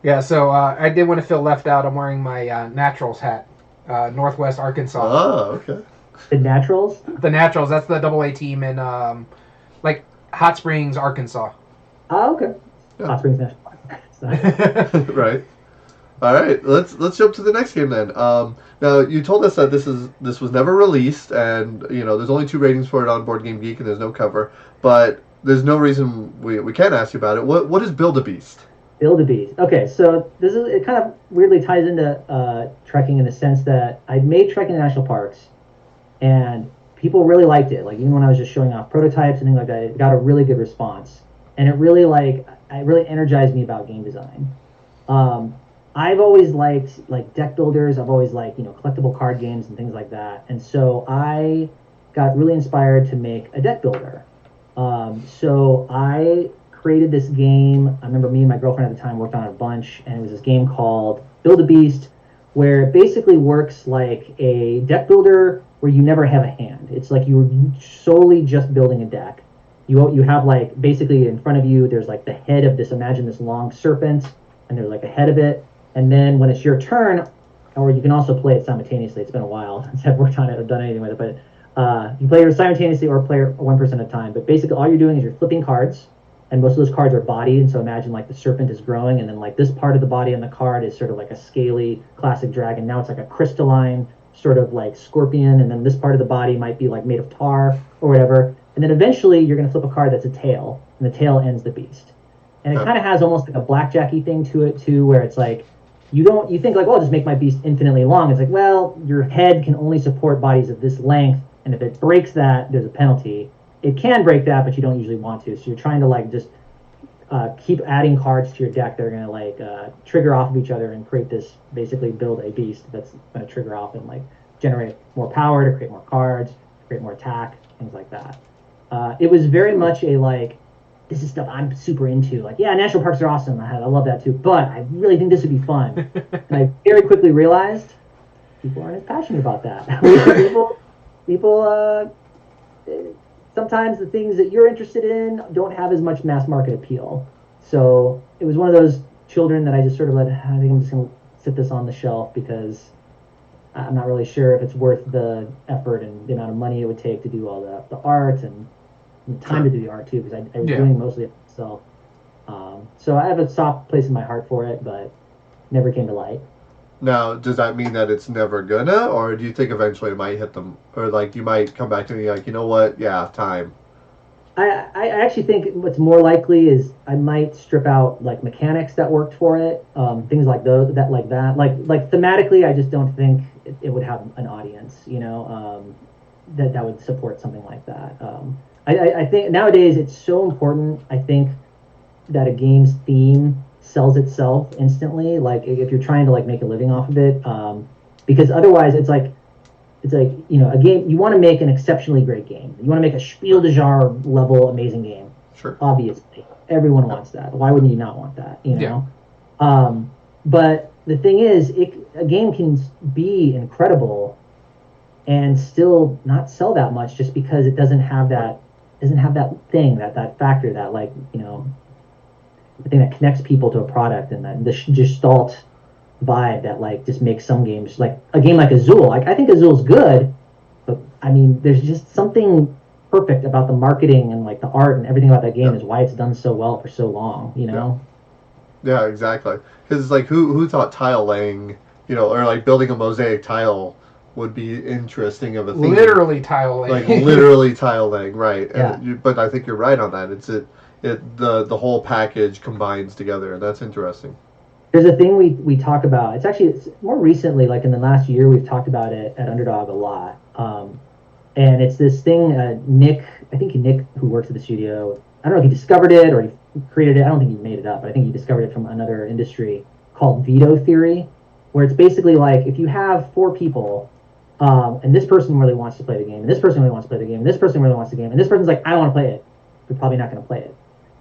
Yeah, so I did want to feel left out. I'm wearing my Naturals hat, Northwest Arkansas. Oh, okay. The Naturals. The Naturals, that's the AA team in like Hot Springs, Arkansas. Oh, okay. Yeah. Hot Springs National Park. Right. All right. Let's jump to the next game then. Now you told us that this was never released, and there's only 2 ratings for it on Board Game Geek, and there's no cover. But there's no reason we can't ask you about it. What is Build a Beast? Build a Beast. Okay, so it kind of weirdly ties into trekking in the sense that I made trekking in national parks, and people really liked it. Like even when I was just showing off prototypes and things like that, it got a really good response, and it really energized me about game design. I've always liked like deck builders. I've always liked collectible card games and things like that, and so I got really inspired to make a deck builder. So I created this game. I remember me and my girlfriend at the time worked on it a bunch, and it was this game called Build a Beast, where it basically works like a deck builder where you never have a hand. It's like you're solely just building a deck. You have like basically in front of you there's like the head of this, imagine this long serpent, and there's like a head of it, and then when it's your turn, or you can also play it simultaneously. It's been a while since I've worked on it or done anything with it, but you play it simultaneously or play one person at a time. But basically all you're doing is you're flipping cards, and most of those cards are bodied, and so imagine like the serpent is growing, and then like this part of the body on the card is sort of like a scaly classic dragon. Now it's like a crystalline sort of like scorpion, and then this part of the body might be like made of tar or whatever. And then eventually you're going to flip a card that's a tail, and the tail ends the beast. And it kind of has almost like a blackjacky thing to it too, where it's like you think like, oh, I'll just make my beast infinitely long. It's like, well, your head can only support bodies of this length, and if it breaks that, there's a penalty. It can break that, but you don't usually want to. So you're trying to like just keep adding cards to your deck that are going to like trigger off of each other and create this, basically build a beast that's going to trigger off and like generate more power to create more cards, create more attack, things like that. It was very much a like, this is stuff I'm super into. Like, yeah, national parks are awesome. I love that too. But I really think this would be fun. And I very quickly realized people aren't as passionate about that. people sometimes the things that you're interested in don't have as much mass market appeal. So it was one of those children that I just sort of I think I'm just going to sit this on the shelf because I'm not really sure if it's worth the effort and the amount of money it would take to do all the art and the time to do the art too, because I was doing mostly it myself. So I have a soft place in my heart for it, but never came to light. Now, does that mean that it's never gonna, or do you think eventually it might hit them, or like you might come back to me like, you know what, yeah, time? I actually think what's more likely is I might strip out like mechanics that worked for it, things like those like thematically. I just don't think it would have an audience, that would support something like that. I think nowadays it's so important. I think that a game's theme sells itself instantly. Like if you're trying to like make a living off of it, because otherwise it's like a game. You want to make an exceptionally great game. You want to make a Spiel des Jahres level amazing game. Sure. Obviously, everyone wants that. Why wouldn't you not want that? But the thing is, a game can be incredible and still not sell that much just because it doesn't have that thing, that factor, that like the thing that connects people to a product, and that the gestalt vibe that like just makes some games, like a game like Azul. Like I think Azul's good, but I mean there's just something perfect about the marketing and like the art and everything about that game is why it's done so well for so long, Yeah, exactly. Because like who thought tile laying, or like building a mosaic tile would be interesting of a thing. Literally tile laying. Like literally tile laying, right? Yeah. But I think you're right on that. The whole package combines together, and that's interesting. There's a thing we talk about. It's more recently, like in the last year, we've talked about it at Underdog a lot. And it's this thing, Nick, who works at the studio, I don't know if he discovered it or he created it. I don't think he made it up, but I think he discovered it from another industry called veto theory, where it's basically like if you have 4 people, and this person really wants to play the game, and this person really wants to play the game, and this person really wants the game, and this person's like, I want to play it. You're probably not going to play it.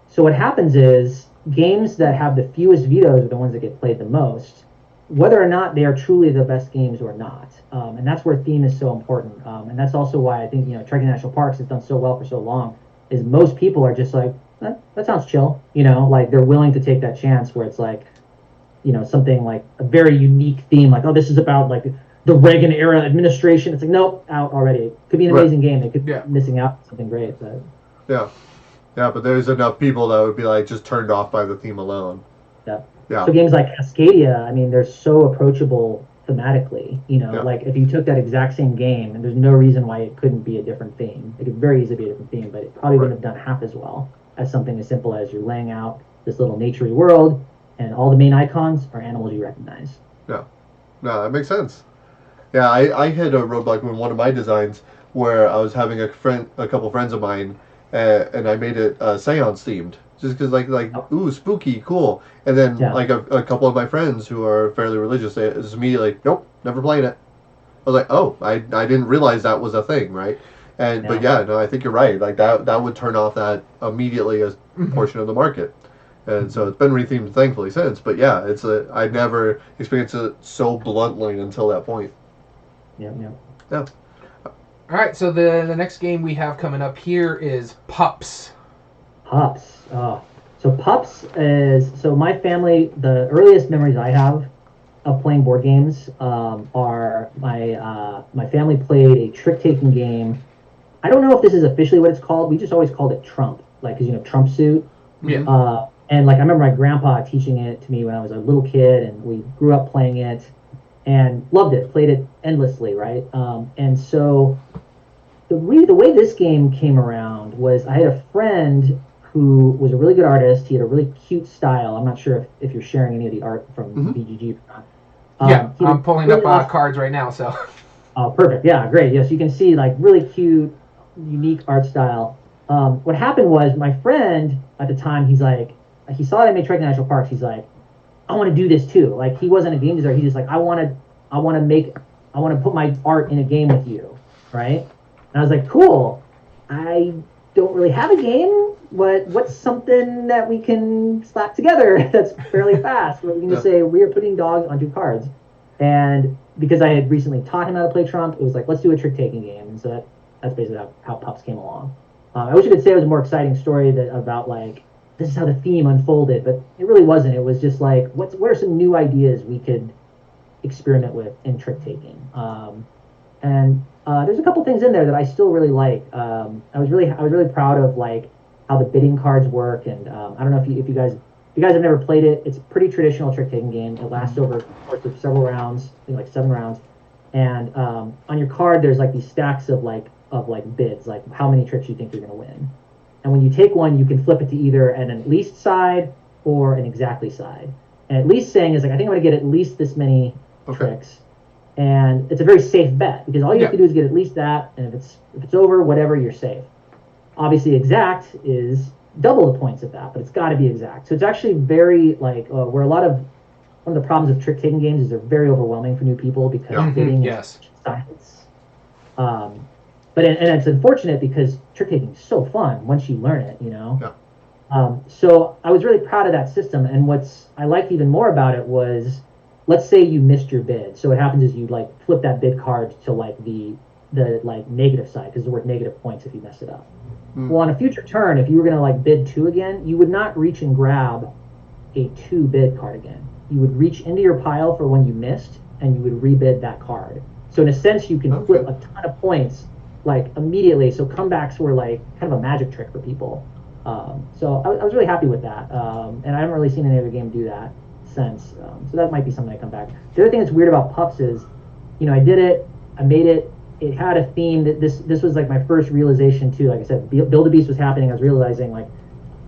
So what happens is games that have the fewest vetoes are the ones that get played the most, whether or not they are truly the best games or not. And that's where theme is so important. And that's also why I think, Trekking National Parks has done so well for so long, is most people are just like, that sounds chill. Like they're willing to take that chance where it's like, something like a very unique theme, like, oh, this is about like the Reagan era administration. It's like, nope, out already. It could be an amazing game. They could be missing out on something great. But yeah, but there's enough people that would be like just turned off by the theme alone. Yeah. So games like Cascadia, I mean, they're so approachable thematically. Like if you took that exact same game, and there's no reason why it couldn't be a different theme. It could very easily be a different theme, but it probably wouldn't have done half as well as something as simple as you're laying out this little naturey world, and all the main icons are animals you recognize. Yeah. No, that makes sense. Yeah, I hit a roadblock with one of my designs where I was having a couple friends of mine, and I made it seance themed, just because like ooh, spooky, cool. And then like a couple of my friends who are fairly religious, they just immediately, nope, never played it. I was like, oh, I didn't realize that was a thing, right? And but I think you're right. Like that would turn off that immediately as portion of the market. And so it's been rethemed thankfully since. But yeah, I'd never experienced it so bluntly until that point. Yeah. All right, so the next game we have coming up here is Pups. Pups. So Pups is so my family. The earliest memories I have of playing board games are my family played a trick-taking game. I don't know if this is officially what it's called. We just always called it Trump, like, because Trump Suit. Yeah. And like I remember my grandpa teaching it to me when I was a little kid, and we grew up playing it and loved it, played it endlessly, right? And so the way this game came around was I had a friend who was a really good artist. He had a really cute style. I'm not sure if you're sharing any of the art from BGG or not. Yeah, I'm pulling up cards right now, so. Oh, perfect. Yeah, great. Yes, you can see like really cute, unique art style. What happened was my friend at the time, he saw that I made Trek National Parks. He's like, I want to do this too. Like, he wasn't a game designer. He's just like, I want to put my art in a game with you, right? And I was like, cool. I don't really have a game, but what's something that we can slap together that's fairly fast? Where we can just say, we are putting dogs onto cards. And because I had recently taught him how to play Trump, it was like, let's do a trick-taking game. And so that's basically how Pups came along. I wish I could say it was a more exciting story about like, this is how the theme unfolded, but it really wasn't. It was just like, what are some new ideas we could experiment with in trick-taking? And there's a couple things in there that I still really like. I was really proud of like how the bidding cards work, and I don't know if you guys have never played it. It's a pretty traditional trick-taking game. It lasts over the course of several rounds, I think like 7 rounds. And on your card, there's like these stacks of bids, like how many tricks you think you're going to win. And when you take one, you can flip it to either an at least side or an exactly side. And at least saying is like, I think I'm going to get at least this many tricks. And it's a very safe bet because all you have to do is get at least that, and if it's over, whatever, you're safe. Obviously, exact is double the points of that, but it's got to be exact. So it's actually very like where one of the problems of trick-taking games is they're very overwhelming for new people because bidding is science. But it's unfortunate because trick-taking is so fun once you learn it, Yeah. So I was really proud of that system, and what's I liked even more about it was, let's say you missed your bid. So what happens is you like flip that bid card to like the like negative side because it's worth negative points if you mess it up. Well, on a future turn, if you were going to like bid 2 again, you would not reach and grab a 2 bid card again. You would reach into your pile for when you missed, and you would rebid that card. So in a sense, you can flip a ton of points like immediately. So comebacks were like kind of a magic trick for people. So I was really happy with that, and I haven't really seen any other game do that since. So that might be something I come back. The other thing that's weird about Pups is, I did it, I made it. It had a theme that this was like my first realization too. Like I said, Build a Beast was happening. I was realizing like,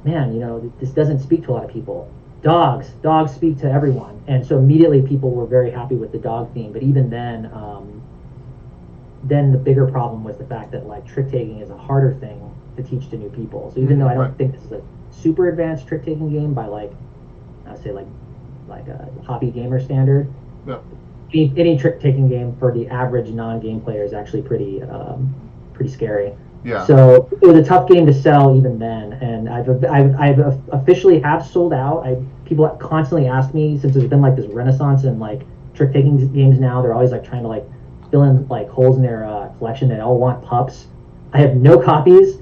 man, this doesn't speak to a lot of people. Dogs speak to everyone, and so immediately people were very happy with the dog theme. But even then the bigger problem was the fact that like trick-taking is a harder thing to teach to new people. So even though I don't think this is a super advanced trick-taking game by like, I'd say like a hobby gamer standard. Yeah. Any trick-taking game for the average non-game player is actually pretty scary. Yeah. So it was a tough game to sell even then, and I've officially have sold out. People constantly ask me, since there's been like this renaissance in like trick-taking games now. They're always like trying to like fill in like holes in their collection. They all want Pups. I have no copies.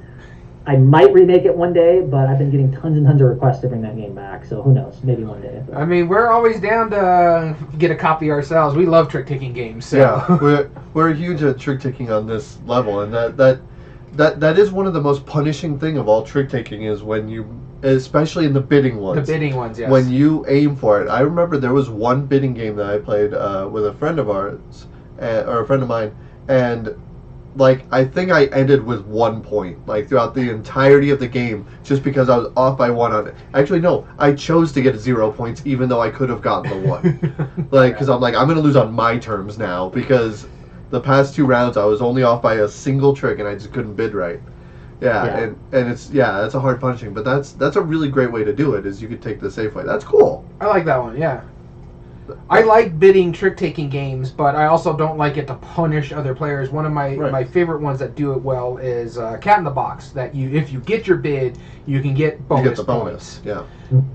I might remake it one day, but I've been getting tons and tons of requests to bring that game back. So who knows? Maybe one day. I mean, we're always down to get a copy ourselves. We love trick-taking games. So. Yeah, we're huge at trick-taking on this level, and that is one of the most punishing thing of all trick-taking is when you, especially in the bidding ones. The bidding ones, yes. When you aim for it. I remember there was one bidding game that I played with a friend of ours, or a friend of mine, and like I think I ended with 1 point, like throughout the entirety of the game, just because I was off by 1 on it. Actually, no, I chose to get 0 points, even though I could have gotten the 1. Like, because I'm like, I'm gonna lose on my terms now, because the past 2 rounds I was only off by a single trick and I just couldn't bid right. And it's that's a hard punishing, but that's a really great way to do it. Is you could take the safe way. That's cool. I like that one. Yeah. I like bidding trick-taking games, but I also don't like it to punish other players. One of my favorite ones that do it well is Cat in the Box. That if you get your bid, you can get bonus bonus. points. Yeah.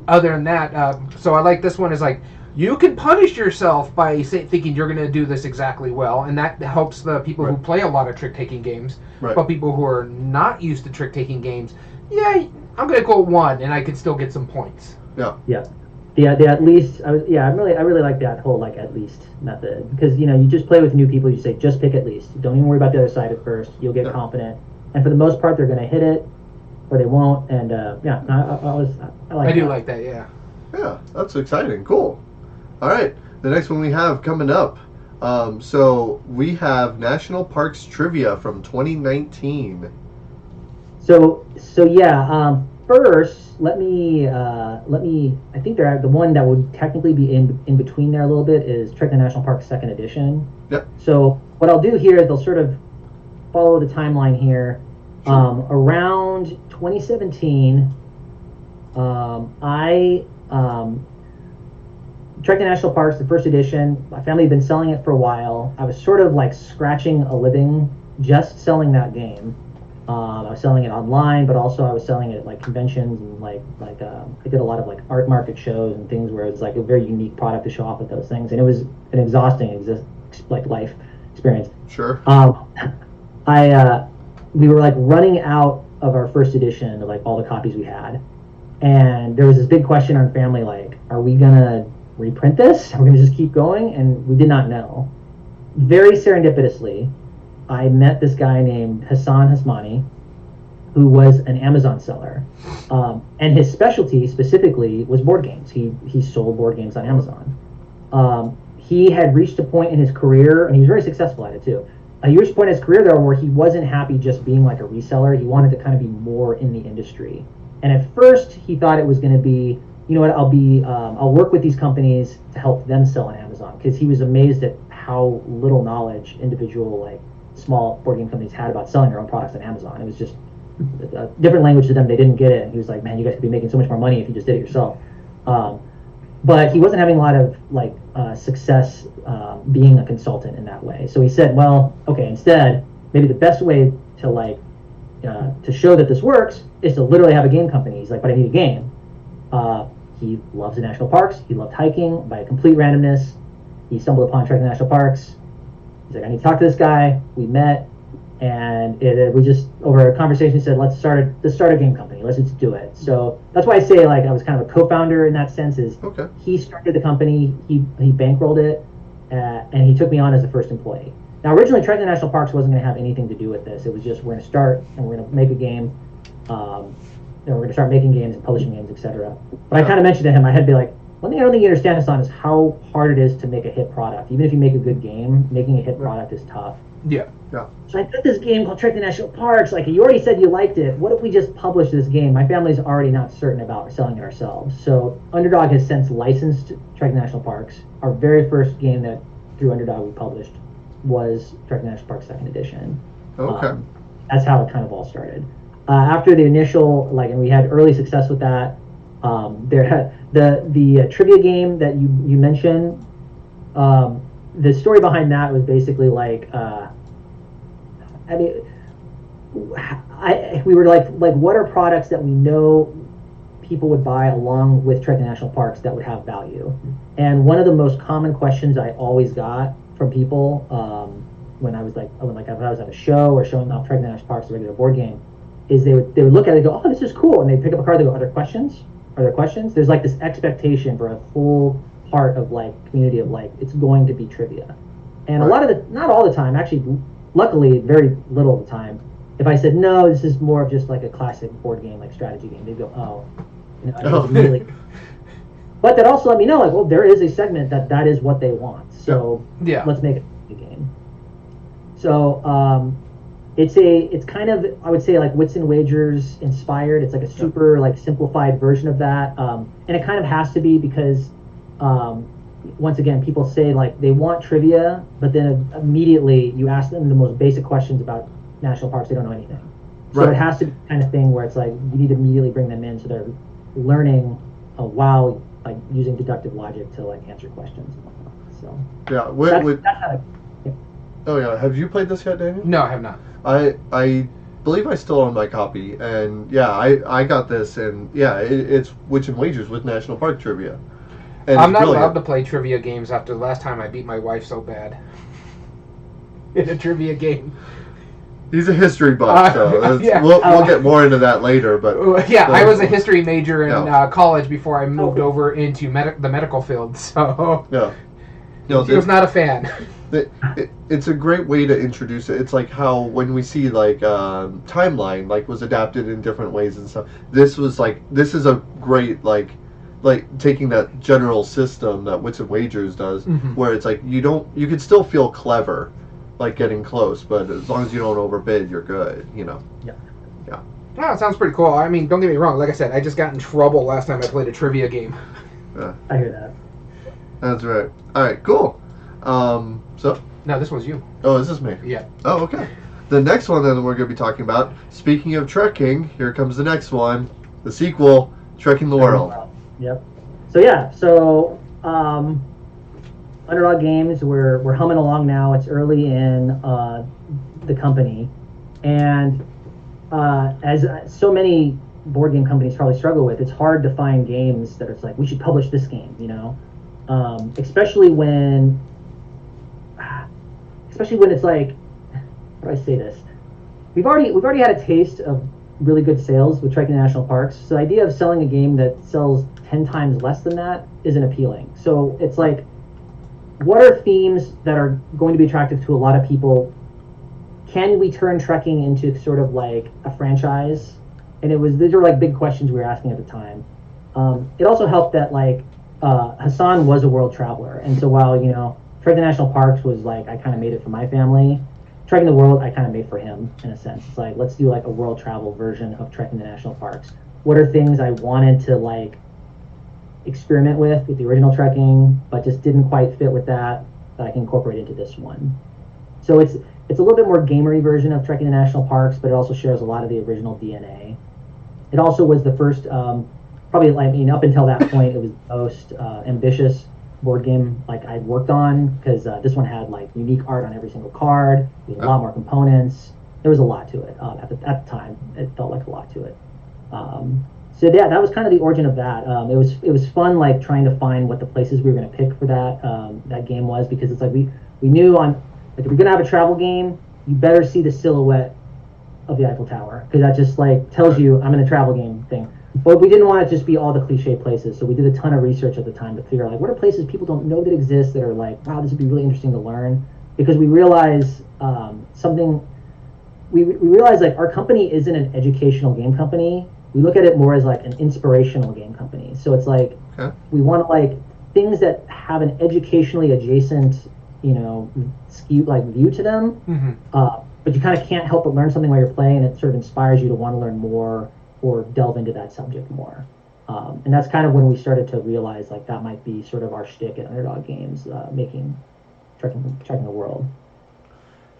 Other than that, so I like this one is like You can punish yourself by thinking you're going to do this exactly well, and that helps the people who play a lot of trick-taking games. Right. But people who are not used to trick-taking games, yeah, I'm going to go 1, and I can still get some points. Yeah. Yeah. The at least, I really like that whole like at least method, because you just play with new people. You say just pick at least. Don't even worry about the other side at first. You'll get confident, and for the most part, they're going to hit it, or they won't. And I do like that. Yeah. Yeah, that's exciting. Cool. All right, the next one we have coming up. So we have National Parks Trivia from 2019. So yeah. First, let me. I think the one that would technically be in between there a little bit is Trek the National Park Second Edition. Yep. So what I'll do here is they'll sort of follow the timeline here. Around 2017, Trek the National Parks, the first edition. My family had been selling it for a while. I was sort of like scratching a living just selling that game. I was selling it online, but also I was selling it at like conventions and I did a lot of like art market shows and things where it's like a very unique product to show off at those things, and it was an exhausting life experience. Sure. We were like running out of our first edition of like all the copies we had, and there was this big question in our family like, are we gonna reprint this? Are we gonna just keep going? And we did not know. Very serendipitously, I met this guy named Hassan Hasmani, who was an Amazon seller, and his specialty specifically was board games. He sold board games on Amazon. He had reached a point in his career, and he was very successful at it too. He reached a point in his career though where he wasn't happy just being like a reseller. He wanted to kind of be more in the industry. And at first, he thought it was going to be, you know what, I'll work with these companies to help them sell on Amazon, because he was amazed at how little knowledge individual like small board game companies had about selling their own products on Amazon. It was just a different language to them. They didn't get it. And he was like, man, you guys could be making so much more money if you just did it yourself. But he wasn't having a lot of success being a consultant in that way. So he said, well, okay, instead, maybe the best way to to show that this works is to literally have a game company. He's like, but I need a game. He loves the national parks. He loved hiking. By a complete randomness, he stumbled upon Trek the National Parks. He's like, I need to talk to this guy. We met, and we just, over a conversation, said, let's start a game company. Let's just do it. So that's why I say like I was kind of a co-founder in that sense. Is okay. He started the company, he bankrolled it, and he took me on as the first employee. Now, originally, Trek the National Parks wasn't going to have anything to do with this. It was just, we're going to start and we're going to make a game. We're going to start making games and publishing games, etc. But I kind of mentioned to him, I had to be like, one thing I don't think you understand, Hassan, is how hard it is to make a hit product. Even if you make a good game, making a hit product is tough. Yeah. So I got this game called Trek the National Parks. Like, you already said you liked it. What if we just publish this game? My family's already not certain about selling it ourselves. So Underdog has since licensed Trek the National Parks. Our very first game that through Underdog we published was Trek the National Parks 2nd Edition. Okay. That's how it kind of all started. After the initial, and we had early success with that. The trivia game that you mentioned, the story behind that was basically we were like what are products that we know people would buy along with Trek the National Parks that would have value? And one of the most common questions I always got from people when I was at a show or showing off Trek the National Parks, a regular board game, is they would look at it and go, oh, this is cool, and they pick up a card, they go, are there questions? Are there questions? There's like this expectation for a whole part of community of it's going to be trivia. And a lot of the, not all the time, actually, luckily, very little of the time, if I said, no, this is more of just like a classic board game, like strategy game, they'd go, oh, immediately. But that also let me know, well, there is a segment that is what they want. So let's make it a game. So it's kind of, I would say, Wits and Wagers inspired. It's like a super simplified version of that, and it kind of has to be because once again, people say they want trivia, but then immediately you ask them the most basic questions about national parks, they don't know anything. So it has to be the kind of thing where it's you need to immediately bring them in so they're learning while using deductive logic to answer questions. So that's how Oh yeah, have you played this yet, Daniel? No, I have not. I believe I still own my copy, and I got this, and it's Wits and Wagers with National Park trivia. And I'm it's not brilliant. allowed to play trivia games after the last time I beat my wife so bad in a trivia game. He's a history buff, so yeah. we'll get more into that later. But yeah, I was a history major in No. college before I moved over into the medical field, so yeah, he was not a fan. it's a great way to introduce it. It's like how when we see like timeline like was adapted in different ways and stuff. This is a great like taking that general system that Wits and Wagers does, where it's like you can still feel clever, like getting close, but as long as you don't overbid, you're good. Yeah. Oh, it sounds pretty cool. I mean, don't get me wrong. Like I said, I just got in trouble last time I played a trivia game. Yeah. I hear that. That's right. All right, cool. So. No, this was you. Oh, is this me? Yeah. Oh, okay. The next one that we're going to be talking about, speaking of trekking, here comes the next one. The sequel, Trekking the World. Yep. So Underdog Games, we're humming along now. It's early in the company. And as so many board game companies probably struggle with, it's hard to find games that it's like, we should publish this game, especially when it's like, how do I say this? We've already had a taste of really good sales with Trekking the National Parks. So the idea of selling a game that sells 10 times less than that isn't appealing. So it's like, what are themes that are going to be attractive to a lot of people? Can we turn trekking into sort of like a franchise? And these are like big questions we were asking at the time. It also helped that like Hassan was a world traveler, and so while Trekking the National Parks was like, I kind of made it for my family, Trekking the World I kind of made for him in a sense. It's like, let's do like a world travel version of Trekking the National Parks. What are things I wanted to like experiment with the original Trekking, but just didn't quite fit with that I can incorporate into this one. So it's a little bit more gamery version of Trekking the National Parks, but it also shares a lot of the original DNA. It also was the first, probably, up until that point, it was the most ambitious board game like I'd worked on, because this one had like unique art on every single card. There was a lot more components. There was a lot to it. At the time, it felt like a lot to it. So yeah, that was kind of the origin of that. It was fun, like trying to find what the places we were going to pick for that game was, because it's like we knew if you're gonna have a travel game, you better see the silhouette of the Eiffel Tower, because that just like tells you I'm in a travel game thing. But we didn't want it to just be all the cliche places, so we did a ton of research at the time to figure out like what are places people don't know that exist that are like, wow, this would be really interesting to learn, because we realize we realize like our company isn't an educational game company. We look at it more as like an inspirational game company. So it's like we want to like things that have an educationally adjacent skew like view to them, but you kind of can't help but learn something while you're playing, and it sort of inspires you to want to learn more or delve into that subject more. And that's kind of when we started to realize like that might be sort of our shtick at Underdog Games, making Trekking the World.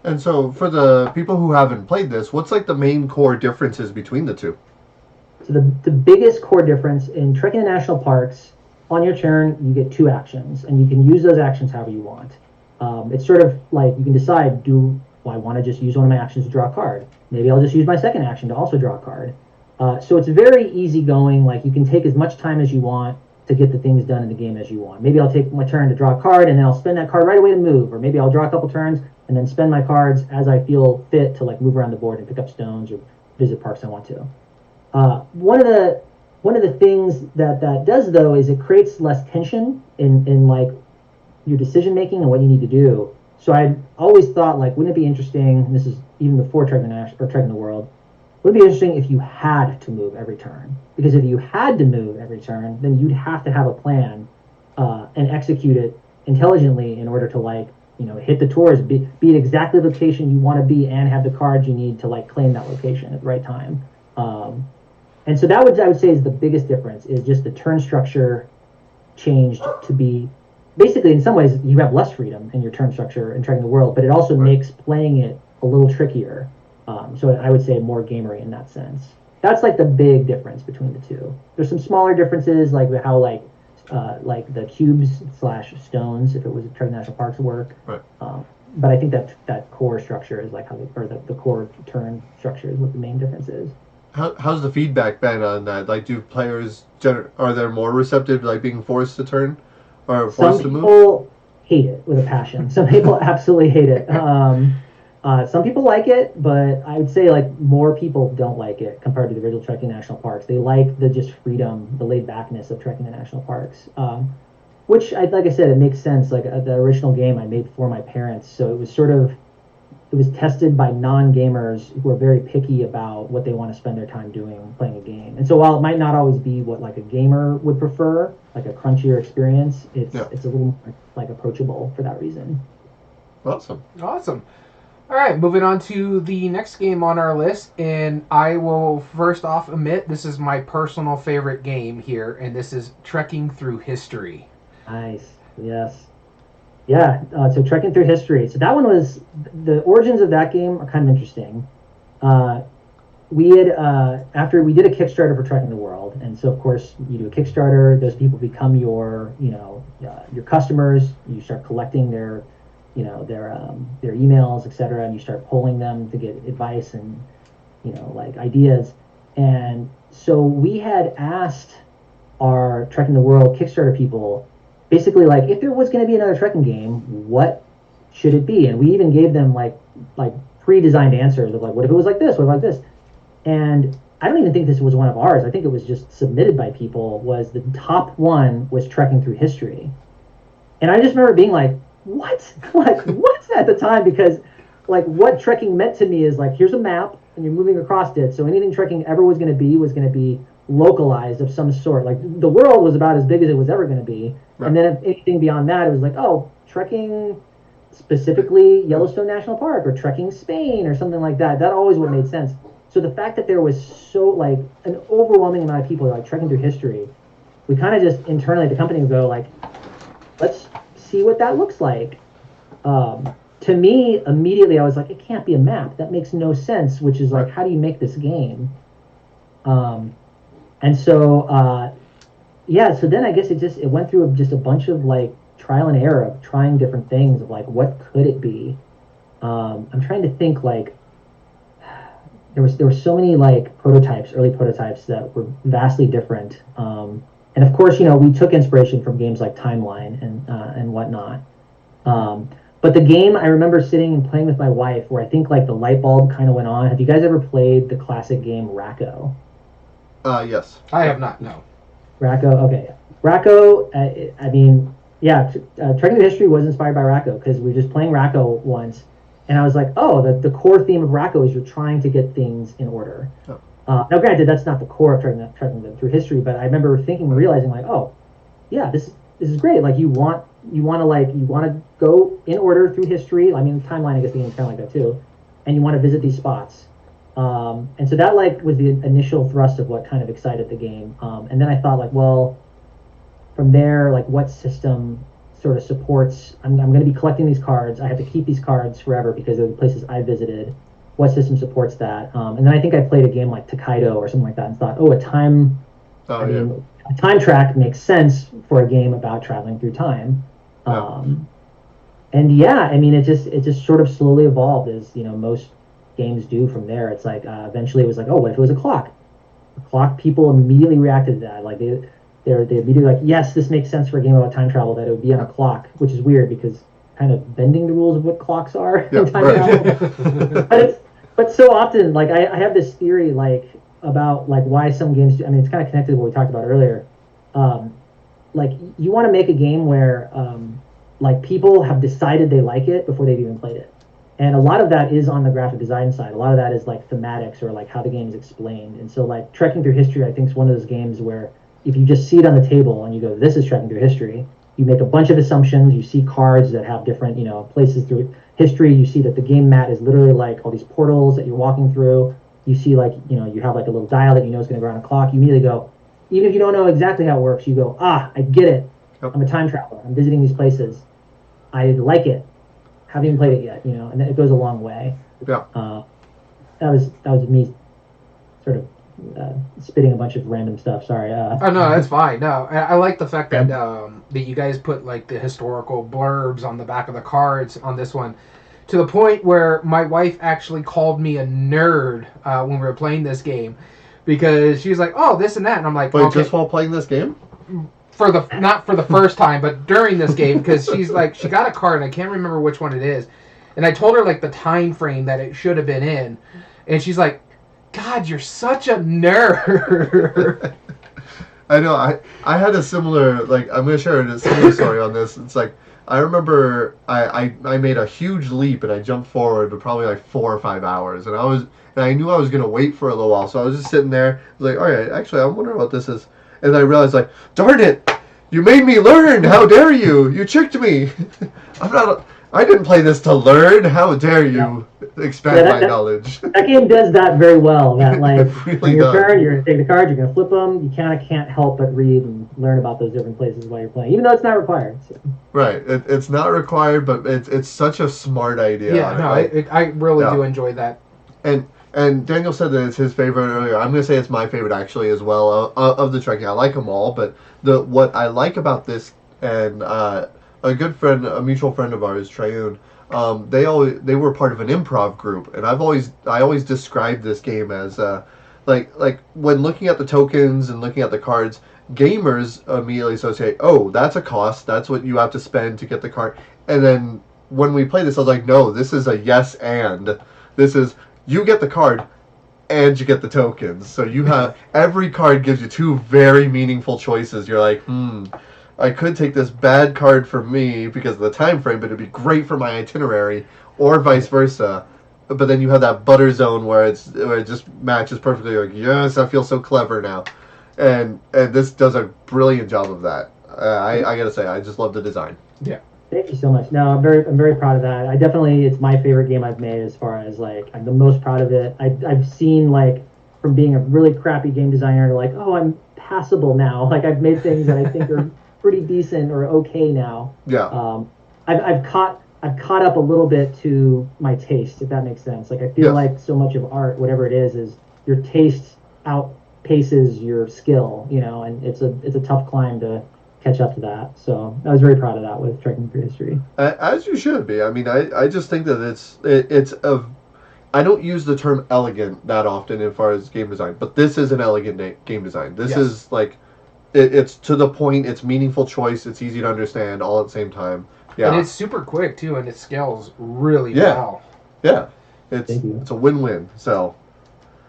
And so for the people who haven't played this, what's like the main core differences between the two? So the biggest core difference in Trekking the National Parks, on your turn you get 2 actions, and you can use those actions however you want. It's sort of like you can decide, do I want to just use one of my actions to draw a card? Maybe I'll just use my second action to also draw a card. So it's very easygoing. Like you can take as much time as you want to get the things done in the game as you want. Maybe I'll take my turn to draw a card, and then I'll spend that card right away to move. Or maybe I'll draw a couple turns and then spend my cards as I feel fit to like move around the board and pick up stones or visit parks I want to. One of the things that does though is it creates less tension in like your decision making and what you need to do. So I always thought, like, wouldn't it be interesting, and this is even before Trekking the World, would it be interesting if you had to move every turn? Because if you had to move every turn, then you'd have to have a plan and execute it intelligently in order to like hit the tours, be at exactly the location you want to be, and have the cards you need to like claim that location at the right time. And so that I would say is the biggest difference, is just the turn structure changed to be basically, in some ways, you have less freedom in your turn structure in Trekking the World, but it also makes playing it a little trickier. So I would say more gamery in that sense. That's like the big difference between the two. There's some smaller differences, like how like the cubes / stones, if it was Trekking National Parks, work. Right. But I think that core structure is like the core turn structure is what the main difference is. How's the feedback been on that? Like, do players are there more receptive to like being forced to turn Or Some forced to move? people hate it with a passion. Some people absolutely hate it. Some people like it, but I would say like more people don't like it compared to the original trekking national parks. They like the just freedom, the laid backness of trekking the national parks. Which, like I said, it makes sense. Like the original game I made for my parents, so it was sort of it was tested by non-gamers who are very picky about what they want to spend their time doing playing a game. And so while it might not always be what like a gamer would prefer, like a crunchier experience, it's a little more like approachable for that reason. Awesome. Awesome. All right, moving on to the next game on our list, and I will first off admit this is my personal favorite game here, and this is Trekking Through History. Nice. Yes. Yeah, so Trekking Through History. So that one was, the origins of that game are kind of interesting. We had, after we did a Kickstarter for Trekking the World, and so of course you do a Kickstarter, those people become your, your customers, you start collecting their emails, etc., and you start polling them to get advice and, like ideas. And so we had asked our Trekking the World Kickstarter people, basically like if there was going to be another trekking game, what should it be? And we even gave them like pre-designed answers of like, what if it was like this, what if like this? And I don't even think this was one of ours. I think it was just submitted by people. Was the top one was Trekking Through History, and I just remember being like, what? Like what's at the time? Because like what trekking meant to me is like here's a map and you're moving across it. So anything trekking ever was going to be localized of some sort. Like the world was about as big as it was ever going to be. Right. And then if anything beyond that, it was like, oh, trekking specifically Yellowstone National Park or trekking Spain or something like that. That always would have made sense. So the fact that there was so like an overwhelming amount of people like trekking through history, we kind of just internally at the company would go like, let's see what that looks like. To me, immediately I was like, it can't be a map. That makes no sense. Which is like, how do you make this game? And so, so then I guess it went through just a bunch of like trial and error of trying different things of like, what could it be? I'm trying to think like, there were so many like early prototypes that were vastly different. And of course, we took inspiration from games like Timeline and whatnot. But the game, I remember sitting and playing with my wife where I think like the light bulb kind of went on. Have you guys ever played the classic game Racco? Yes. I have not, no. Racco, okay. Racco, Trekking Through History was inspired by Racco because we were just playing Racco once, and I was like, oh, the core theme of Racco is you're trying to get things in order. Oh. Now, granted, that's not the core of Trekking Through History, but I remember realizing like, oh, yeah, this is great. Like you want to go in order through history. I mean, Timeline, I guess the game's kind of like that too, and you want to visit these spots. And so that like was the initial thrust of what kind of excited the game. And then I thought like, well, from there, like what system sort of supports, I'm going to be collecting these cards. I have to keep these cards forever because they're the places I visited. What system supports that? And then I think I played a game like Takedo or something like that and thought, oh, a time track makes sense for a game about traveling through time. And it just sort of slowly evolved as, most games do from there. It's like eventually it was like, oh, what if it was a clock? A clock, people immediately reacted to that. Like they immediately like, yes, this makes sense for a game about time travel that it would be on a clock, which is weird because kind of bending the rules of what clocks are in time travel. but so often like I have this theory like about like why some games do, it's kind of connected to what we talked about earlier. Like you want to make a game where like people have decided they like it before they've even played it. And a lot of that is on the graphic design side. A lot of that is like thematics or like how the game is explained. And so like Trekking Through History, I think is one of those games where if you just see it on the table and you go, this is Trekking Through History, you make a bunch of assumptions. You see cards that have different, places through history. You see that the game mat is literally like all these portals that you're walking through. You see like, you have like a little dial that is going to go around a clock. You immediately go, even if you don't know exactly how it works, you go, I get it. Yep. I'm a time traveler. I'm visiting these places. I like it. Haven't even played it yet, and it goes a long way. Yeah. That was me sort of spitting a bunch of random stuff. Sorry. Oh no, that's fine. No, I like the fact that that you guys put like the historical blurbs on the back of the cards on this one, to the point where my wife actually called me a nerd when we were playing this game, because she's like, "Oh, this and that," and I'm like, "Wait, okay. Just while playing this game?" not for the first time, but during this game, because she's like, she got a card, and I can't remember which one it is, and I told her like the time frame that it should have been in, and she's like, God, you're such a nerd. I know. I had a similar, like, I'm going to share a similar story on this. It's like, I remember I made a huge leap and I jumped forward, but probably like 4 or 5 hours. And I knew I was going to wait for a little while. So I was just sitting there, like, all right, actually, I'm wondering what this is. And then I realized, like, darn it, you made me learn. How dare you? You tricked me. I didn't play this to learn. How dare you expand my knowledge? That game does that very well. That, like, really your turn, you're going to take the card, you're going to flip them. You kind of can't help but read and learn about those different places while you're playing, even though it's not required. So. Right. It's not required, but it's such a smart idea. Yeah, no, I really do enjoy that. And Daniel said that it's his favorite earlier. I'm going to say it's my favorite, actually, as well, of the trekking. I like them all, but what I like about this, and a good friend, a mutual friend of ours, Trayun, they were part of an improv group, and I always described this game as like when looking at the tokens and looking at the cards, gamers immediately associate, oh, that's a cost, that's what you have to spend to get the card. And then when we play this, I was like, no, this is a yes and. This is, you get the card and you get the tokens. So you have, every card gives you 2 very meaningful choices. You're like, I could take this bad card for me because of the time frame, but it'd be great for my itinerary, or vice versa. But then you have that butter zone where it just matches perfectly. You're like, yes, I feel so clever now, and this does a brilliant job of that. I gotta say, I just love the design. Yeah. Thank you so much. No, I'm very proud of that. It's my favorite game I've made, as far as, like, I'm the most proud of it. I've seen, like, from being a really crappy game designer to, like, oh, I'm passable now. Like, I've made things that I think are pretty decent or okay now. Yeah. I've caught up a little bit to my taste, if that makes sense. Like, I feel like so much of art, whatever it is your taste outpaces your skill, and it's a tough climb to catch up to that. So I was very proud of that with Trekking Through History. As you should be. I mean, I just think that it's I don't use the term elegant that often as far as game design, but this is an elegant game design. This is like, it's to the point, it's meaningful choice, it's easy to understand all at the same time. Yeah. And it's super quick too, and it scales really well. Yeah. It's a win-win. So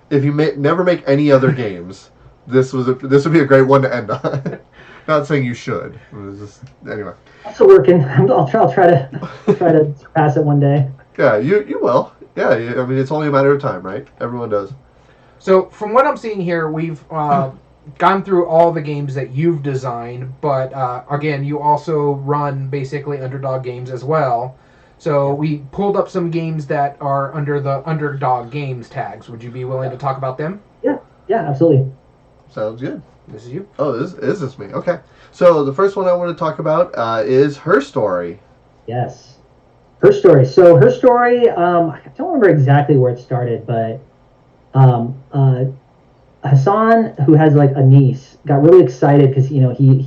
if you never make any other games, this would be a great one to end on. Not saying you should. It was just, anyway. Also working. I'll try to surpass it one day. Yeah, you will. Yeah, I mean, it's only a matter of time, right? Everyone does. So from what I'm seeing here, we've gone through all the games that you've designed, but again, you also run basically Underdog games as well. So we pulled up some games that are under the Underdog Games tags. Would you be willing to talk about them? Yeah, absolutely. Sounds good. This is you. Oh, is this me? Okay. So the first one I want to talk about is Her Story. Yes. Her Story. So Her Story, I don't remember exactly where it started, but Hassan, who has like a niece, got really excited because he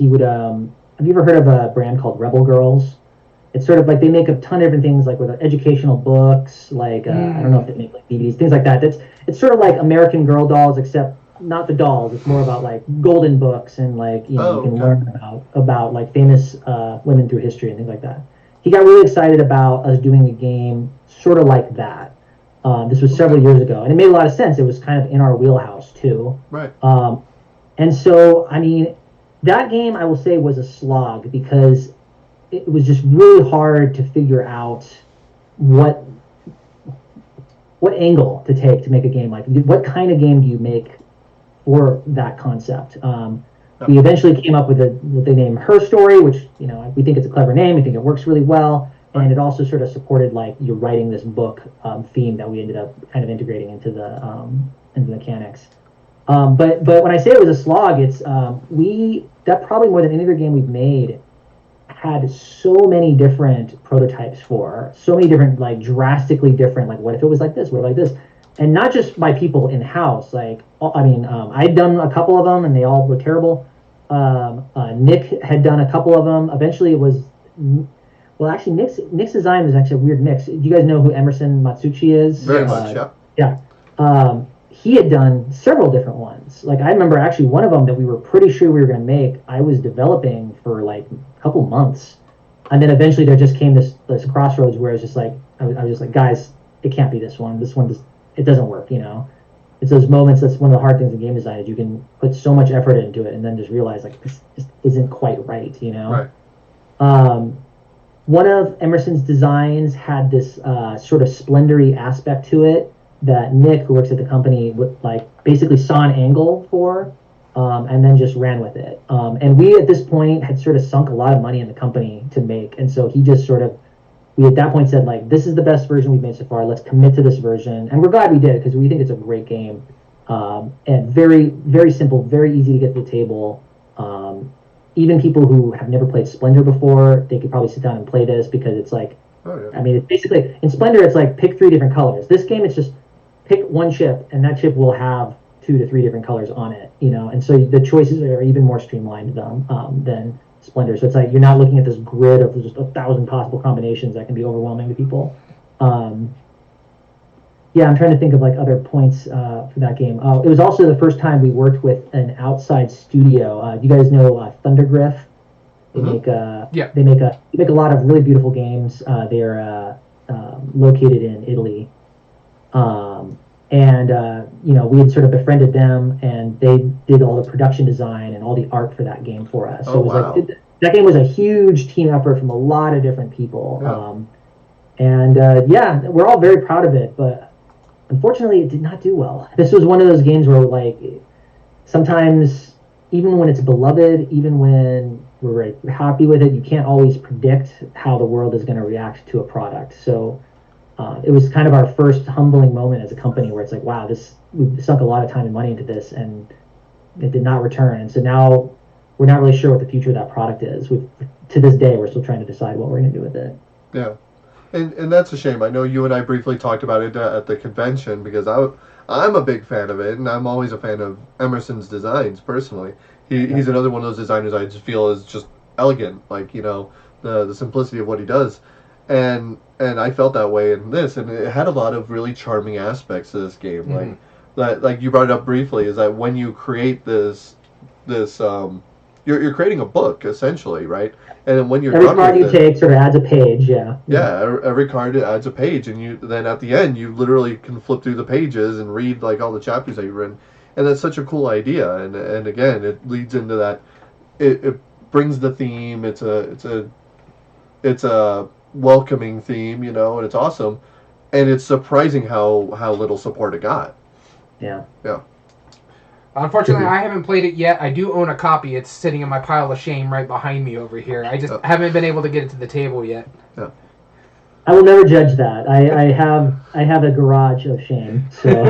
would. Have you ever heard of a brand called Rebel Girls? It's sort of like they make a ton of different things, like with educational books, like I don't know if they make like DVDs, things like that. It's sort of like American Girl dolls, except not the dolls. It's more about like golden books and like you can learn about like famous women through history and things like that. He got really excited about us doing a game sort of like that. This was several years ago, and it made a lot of sense. It was kind of in our wheelhouse too. Right. And so, I mean, that game I will say was a slog because it was just really hard to figure out what angle to take to make a game like. What kind of game do you make for that concept? We eventually came up with the name Her Story, which we think it's a clever name. We think it works really well. And it also sort of supported like you're writing this book theme that we ended up kind of integrating into the mechanics. But when I say it was a slog, it's that probably more than any other game we've made had so many different prototypes for so many different like drastically different, like what if it was like this, what if like this, and not just by people in house. Like I'd done a couple of them and they all were terrible. Nick had done a couple of them. Eventually it was. Well, actually, Nick's design was actually a weird mix. Do you guys know who Emerson Matsuuchi is? Very much, yeah. Yeah. He had done several different ones. months. Like, I remember actually one of them that we were pretty sure we were going to make, I was developing for like a couple months. And then eventually there just came this crossroads where I was just like, I was just like, guys, it can't be this one. This one, it doesn't work, you know? It's those moments, that's one of the hard things in game design, is you can put so much effort into it and then just realize, like, this just isn't quite right, you know? Right. One of Emerson's designs had this sort of splendory aspect to it that Nick, who works at the company, would, like, basically saw an angle for, and then just ran with it. And we, at this point, had sort of sunk a lot of money in the company to make, and so he just sort of, we at that point said, like, this is the best version we've made so far, let's commit to this version. And we're glad we did, because we think it's a great game. And very, very simple, very easy to get to the table. Even people who have never played Splendor before, they could probably sit down and play this, because it's like, I mean, it's basically, in Splendor, it's like pick 3 different colors. This game, it's just pick one chip, and that chip will have 2 to 3 different colors on it, you know? And so the choices are even more streamlined than Splendor. So it's like, you're not looking at this grid of just 1,000 possible combinations that can be overwhelming to people. Yeah, I'm trying to think of like other points for that game. It was also the first time we worked with an outside studio. Do you guys know Thundergriff? They make they make a lot of really beautiful games. They're located in Italy, and you know, we had sort of befriended them, and they did all the production design and all the art for that game for us. So it was like, that game was a huge team effort from a lot of different people. Yeah, we're all very proud of it, but unfortunately, it did not do well. This was one of those games where, like, sometimes, even when it's beloved, even when we're very happy with it, you can't always predict how the world is going to react to a product. So it was kind of our first humbling moment as a company where it's like, wow, we sunk a lot of time and money into this, and it did not return. And so now we're not really sure what the future of that product is. To this day, we're still trying to decide what we're going to do with it. Yeah. And that's a shame. I know you and I briefly talked about it at the convention, because I'm a big fan of it, and I'm always a fan of Emerson's designs personally. He's another one of those designers I just feel is just elegant, like, you know, the simplicity of what he does, and I felt that way in this, and it had a lot of really charming aspects to this game, like you brought it up briefly, is that when you create this you're creating a book essentially, right? And then when you're every card you take sort of adds a page, every card adds a page, and then at the end you literally can flip through the pages and read like all the chapters that you've written, and that's such a cool idea. And again, it leads into that. It brings the theme. It's a welcoming theme, you know, and it's awesome. And it's surprising how little support it got. Yeah. Unfortunately, I haven't played it yet. I do own a copy. It's sitting in my pile of shame right behind me over here. I just haven't been able to get it to the table yet. Yeah. I will never judge that. I have a garage of shame. So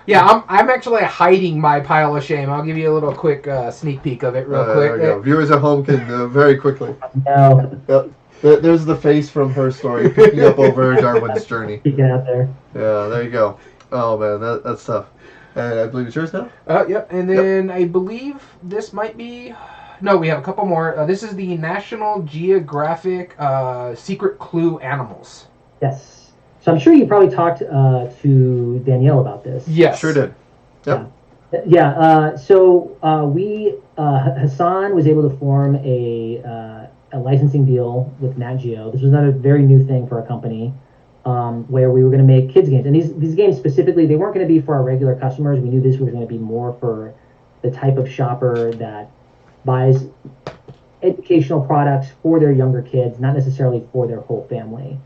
yeah, I'm actually hiding my pile of shame. I'll give you a little quick sneak peek of it real quick. There we go. Viewers at home can very quickly. No. There's the face from Her Story picking up over Darwin's journey. Peeking out there. Yeah, there you go. Oh man, that's tough. And I believe it's yours now? Yep. And then I believe this might be... No, we have a couple more. This is the National Geographic Secret Clue Animals. Yes. So I'm sure you probably talked to Danielle about this. Yes. Sure did. Yep. Yeah. So Hassan was able to form a licensing deal with Nat Geo. This was another very new thing for our company. Where we were going to make kids games, and these games specifically, they weren't going to be for our regular customers. We knew this was going to be more for the type of shopper that buys educational products for their younger kids, not necessarily for their whole family.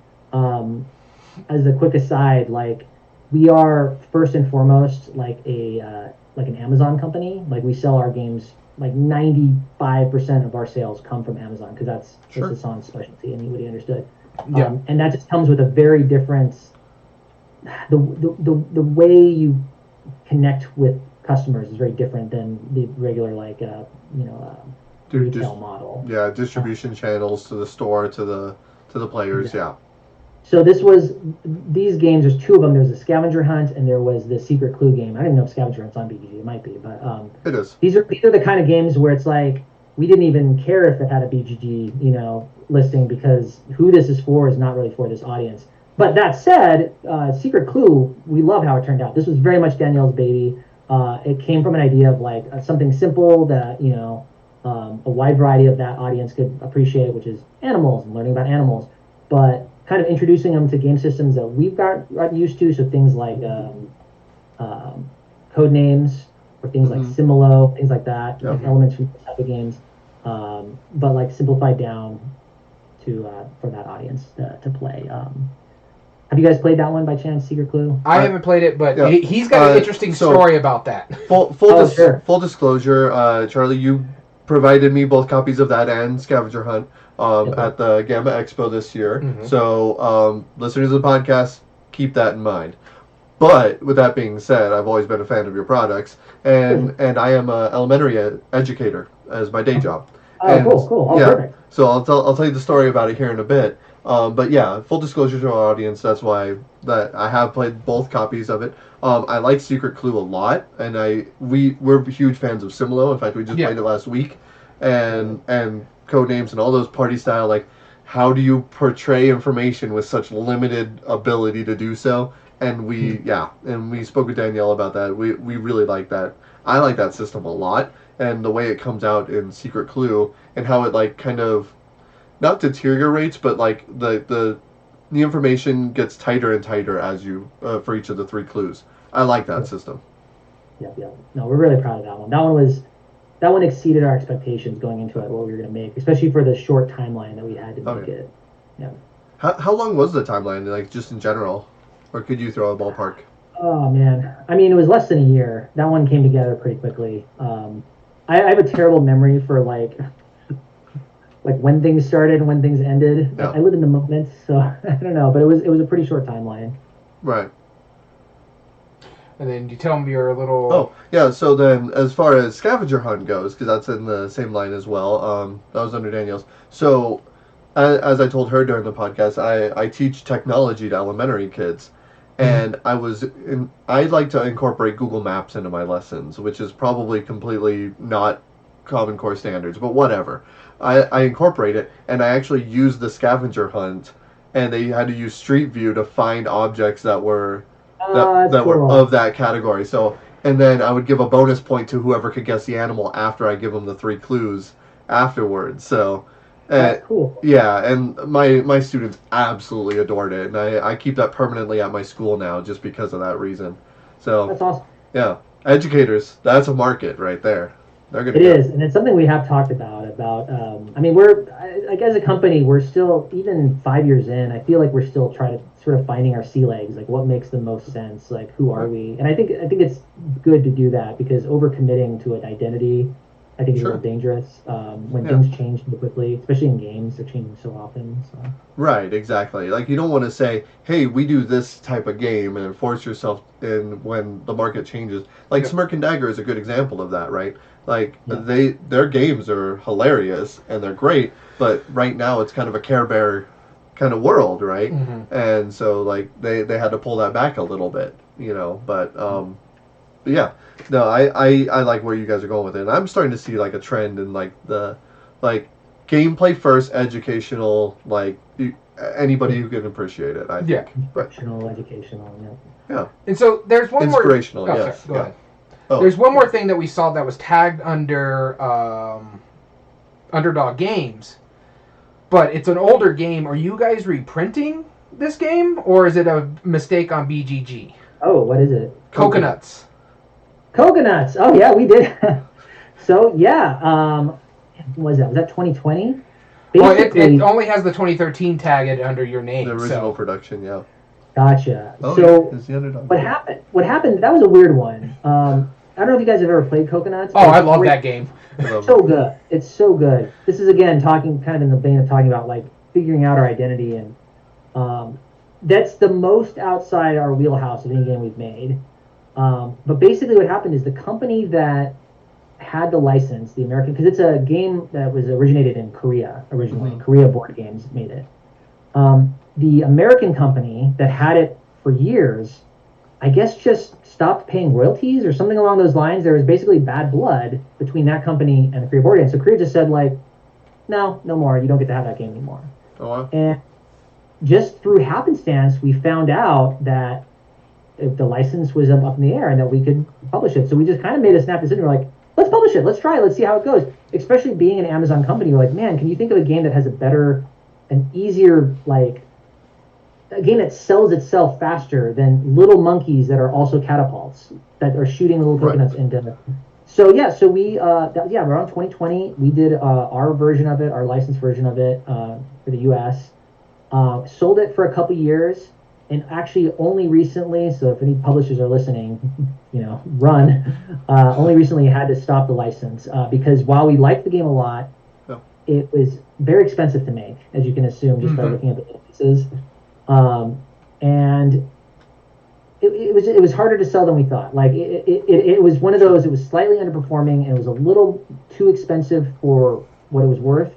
As a quick aside, like, we are first and foremost like an Amazon company. Like, we sell our games, like 95% of our sales come from Amazon, because that's Hassan's specialty, and he understood. Yeah. And that just comes with a very different, the way you connect with customers is very different than the regular, like, retail model. Yeah, distribution channels to the store, to the players, yeah. So these games, there's 2 of them. There's a scavenger hunt, and there was the secret clue game. I didn't know if scavenger hunt's on BGG. It might be, but it is. These are the kind of games where it's like, we didn't even care if it had a BGG, listing, because who this is for is not really for this audience. But that said, Secret Clue, we love how it turned out. This was very much Danielle's baby. it came from an idea of like something simple that a wide variety of that audience could appreciate, which is animals and learning about animals, but kind of introducing them to game systems that we've got used to. So things like code names or things like Similo, things like that, like elements from type of games, but like simplified down to for that audience to play. Have you guys played that one by chance, Secret Clue? I haven't played it, but he's got an interesting story about that. Full disclosure, Charlie, you provided me both copies of that and Scavenger Hunt at the Gamma Expo this year. So listeners of the podcast, keep that in mind. But with that being said, I've always been a fan of your products, and I am an elementary educator as my day job. Cool. Oh, perfect. So I'll tell you the story about it here in a bit. But yeah, full disclosure to our audience, that's why that I have played both copies of it. I like Secret Clue a lot, and we're huge fans of Similo. In fact, we just played it last week, and Codenames and all those party style, like how do you portray information with such limited ability to do so? And we spoke with Danielle about that. We really like that. I like that system a lot, and the way it comes out in Secret Clue and how it like kind of not deteriorates, but like the information gets tighter and tighter as you for each of the 3 clues. I like that system. Yeah. No, we're really proud of that one. That one exceeded our expectations going into it, what we were going to make, especially for the short timeline that we had to make it. Yeah. How long was the timeline, like just in general, or could you throw a ballpark? Oh man, I mean it was less than a year. That one came together pretty quickly. I have a terrible memory for like when things started and when things ended. Yeah. I live in the moment, so I don't know, but it was a pretty short timeline. Right. And then you tell me your little... Oh, yeah, so then as far as Scavenger Hunt goes, because that's in the same line as well, that was under Danielle's. So, as I told her during the podcast, I teach technology to elementary kids. And I like to incorporate Google Maps into my lessons, which is probably completely not Common Core standards, but whatever. I incorporate it, and I actually use the Scavenger Hunt, and they had to use Street View to find objects that were... were of that category. So, and then I would give a bonus point to whoever could guess the animal after I give them the 3 clues afterwards. So, that's cool. Yeah, and my students absolutely adored it, and I keep that permanently at my school now just because of that reason. So that's awesome. Yeah, educators, that's a market right there. It is, and it's something we have talked about. I mean, we're like as a company, we're still even 5 years in. I feel like we're still trying to sort of finding our sea legs, like what makes the most sense, like who are we? And I think it's good to do that because overcommitting to an identity, I think, is a little dangerous when things change so quickly, especially in games. They're changing so often. So. Right, exactly. Like you don't want to say, "Hey, we do this type of game," and force yourself in when the market changes. Like Smirk and Dagger is a good example of that, right? Like their games are hilarious and they're great, but right now it's kind of a Care Bear kind of world, right? And so like they had to pull that back a little bit, But yeah, no, I like where you guys are going with it. And I'm starting to see like a trend in like the gameplay first, educational, like anybody who can appreciate it. I think. Instructional, educational, yeah. And so there's one more inspirational. Yes. Sorry, go ahead. Oh. There's one more thing that we saw that was tagged under Underdog Games, but it's an older game. Are you guys reprinting this game, or is it a mistake on BGG? Oh, what is it? Coconuts. Coconuts. Oh yeah, we did. So yeah, what was that 2020? Well, it only has the 2013 tag under your name. The original production, yeah. Gotcha. Oh, so what happened? What happened? That was a weird one. I don't know if you guys have ever played Coconuts. Oh, I love that game. It's so good. It's so good. This is again talking kind of in the vein of talking about like figuring out our identity, and that's the most outside our wheelhouse of any game we've made. But basically, what happened is the company that had the license, the American, because it's a game that was originated in Korea originally. Korea Board Games made it. The American company that had it for years, I guess, just stopped paying royalties or something along those lines. There was basically bad blood between that company and the Korea Board Games. So Korea just said, like, no more. You don't get to have that game anymore. Oh, wow. And just through happenstance, we found out that if the license was up in the air and that we could publish it. So we just kind of made a snap decision. We're like, let's publish it. Let's try it. Let's see how it goes. Especially being an Amazon company, we're like, man, can you think of a game that has a better, an easier, like, a game that sells itself faster than little monkeys that are also catapults that are shooting little coconuts into. So yeah, so we around 2020 we did our version of it, our licensed version of it for the U.S. Sold it for a couple years, and actually only recently. So if any publishers are listening, run. Only recently had to stop the license because while we liked the game a lot, it was very expensive to make, as you can assume just by looking at the pieces. And it was harder to sell than we thought. Like it was one of those. It was slightly underperforming, and it was a little too expensive for what it was worth.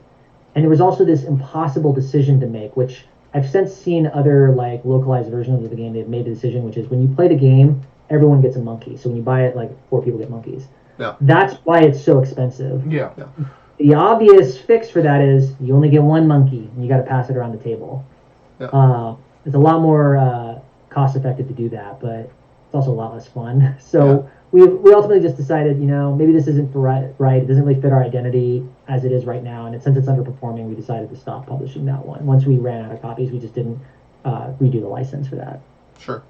And there was also this impossible decision to make, which I've since seen other like localized versions of the game. They've made the decision, which is when you play the game, everyone gets a monkey. So when you buy it, like 4 people get monkeys. Yeah. That's why it's so expensive. Yeah. The obvious fix for that is you only get 1 monkey, and you got to pass it around the table. Yeah. It's a lot more cost effective to do that, but it's also a lot less fun. So we ultimately just decided, maybe this isn't right. It doesn't really fit our identity as it is right now. And since it's underperforming, we decided to stop publishing that one. Once we ran out of copies, we just didn't redo the license for that. Sure.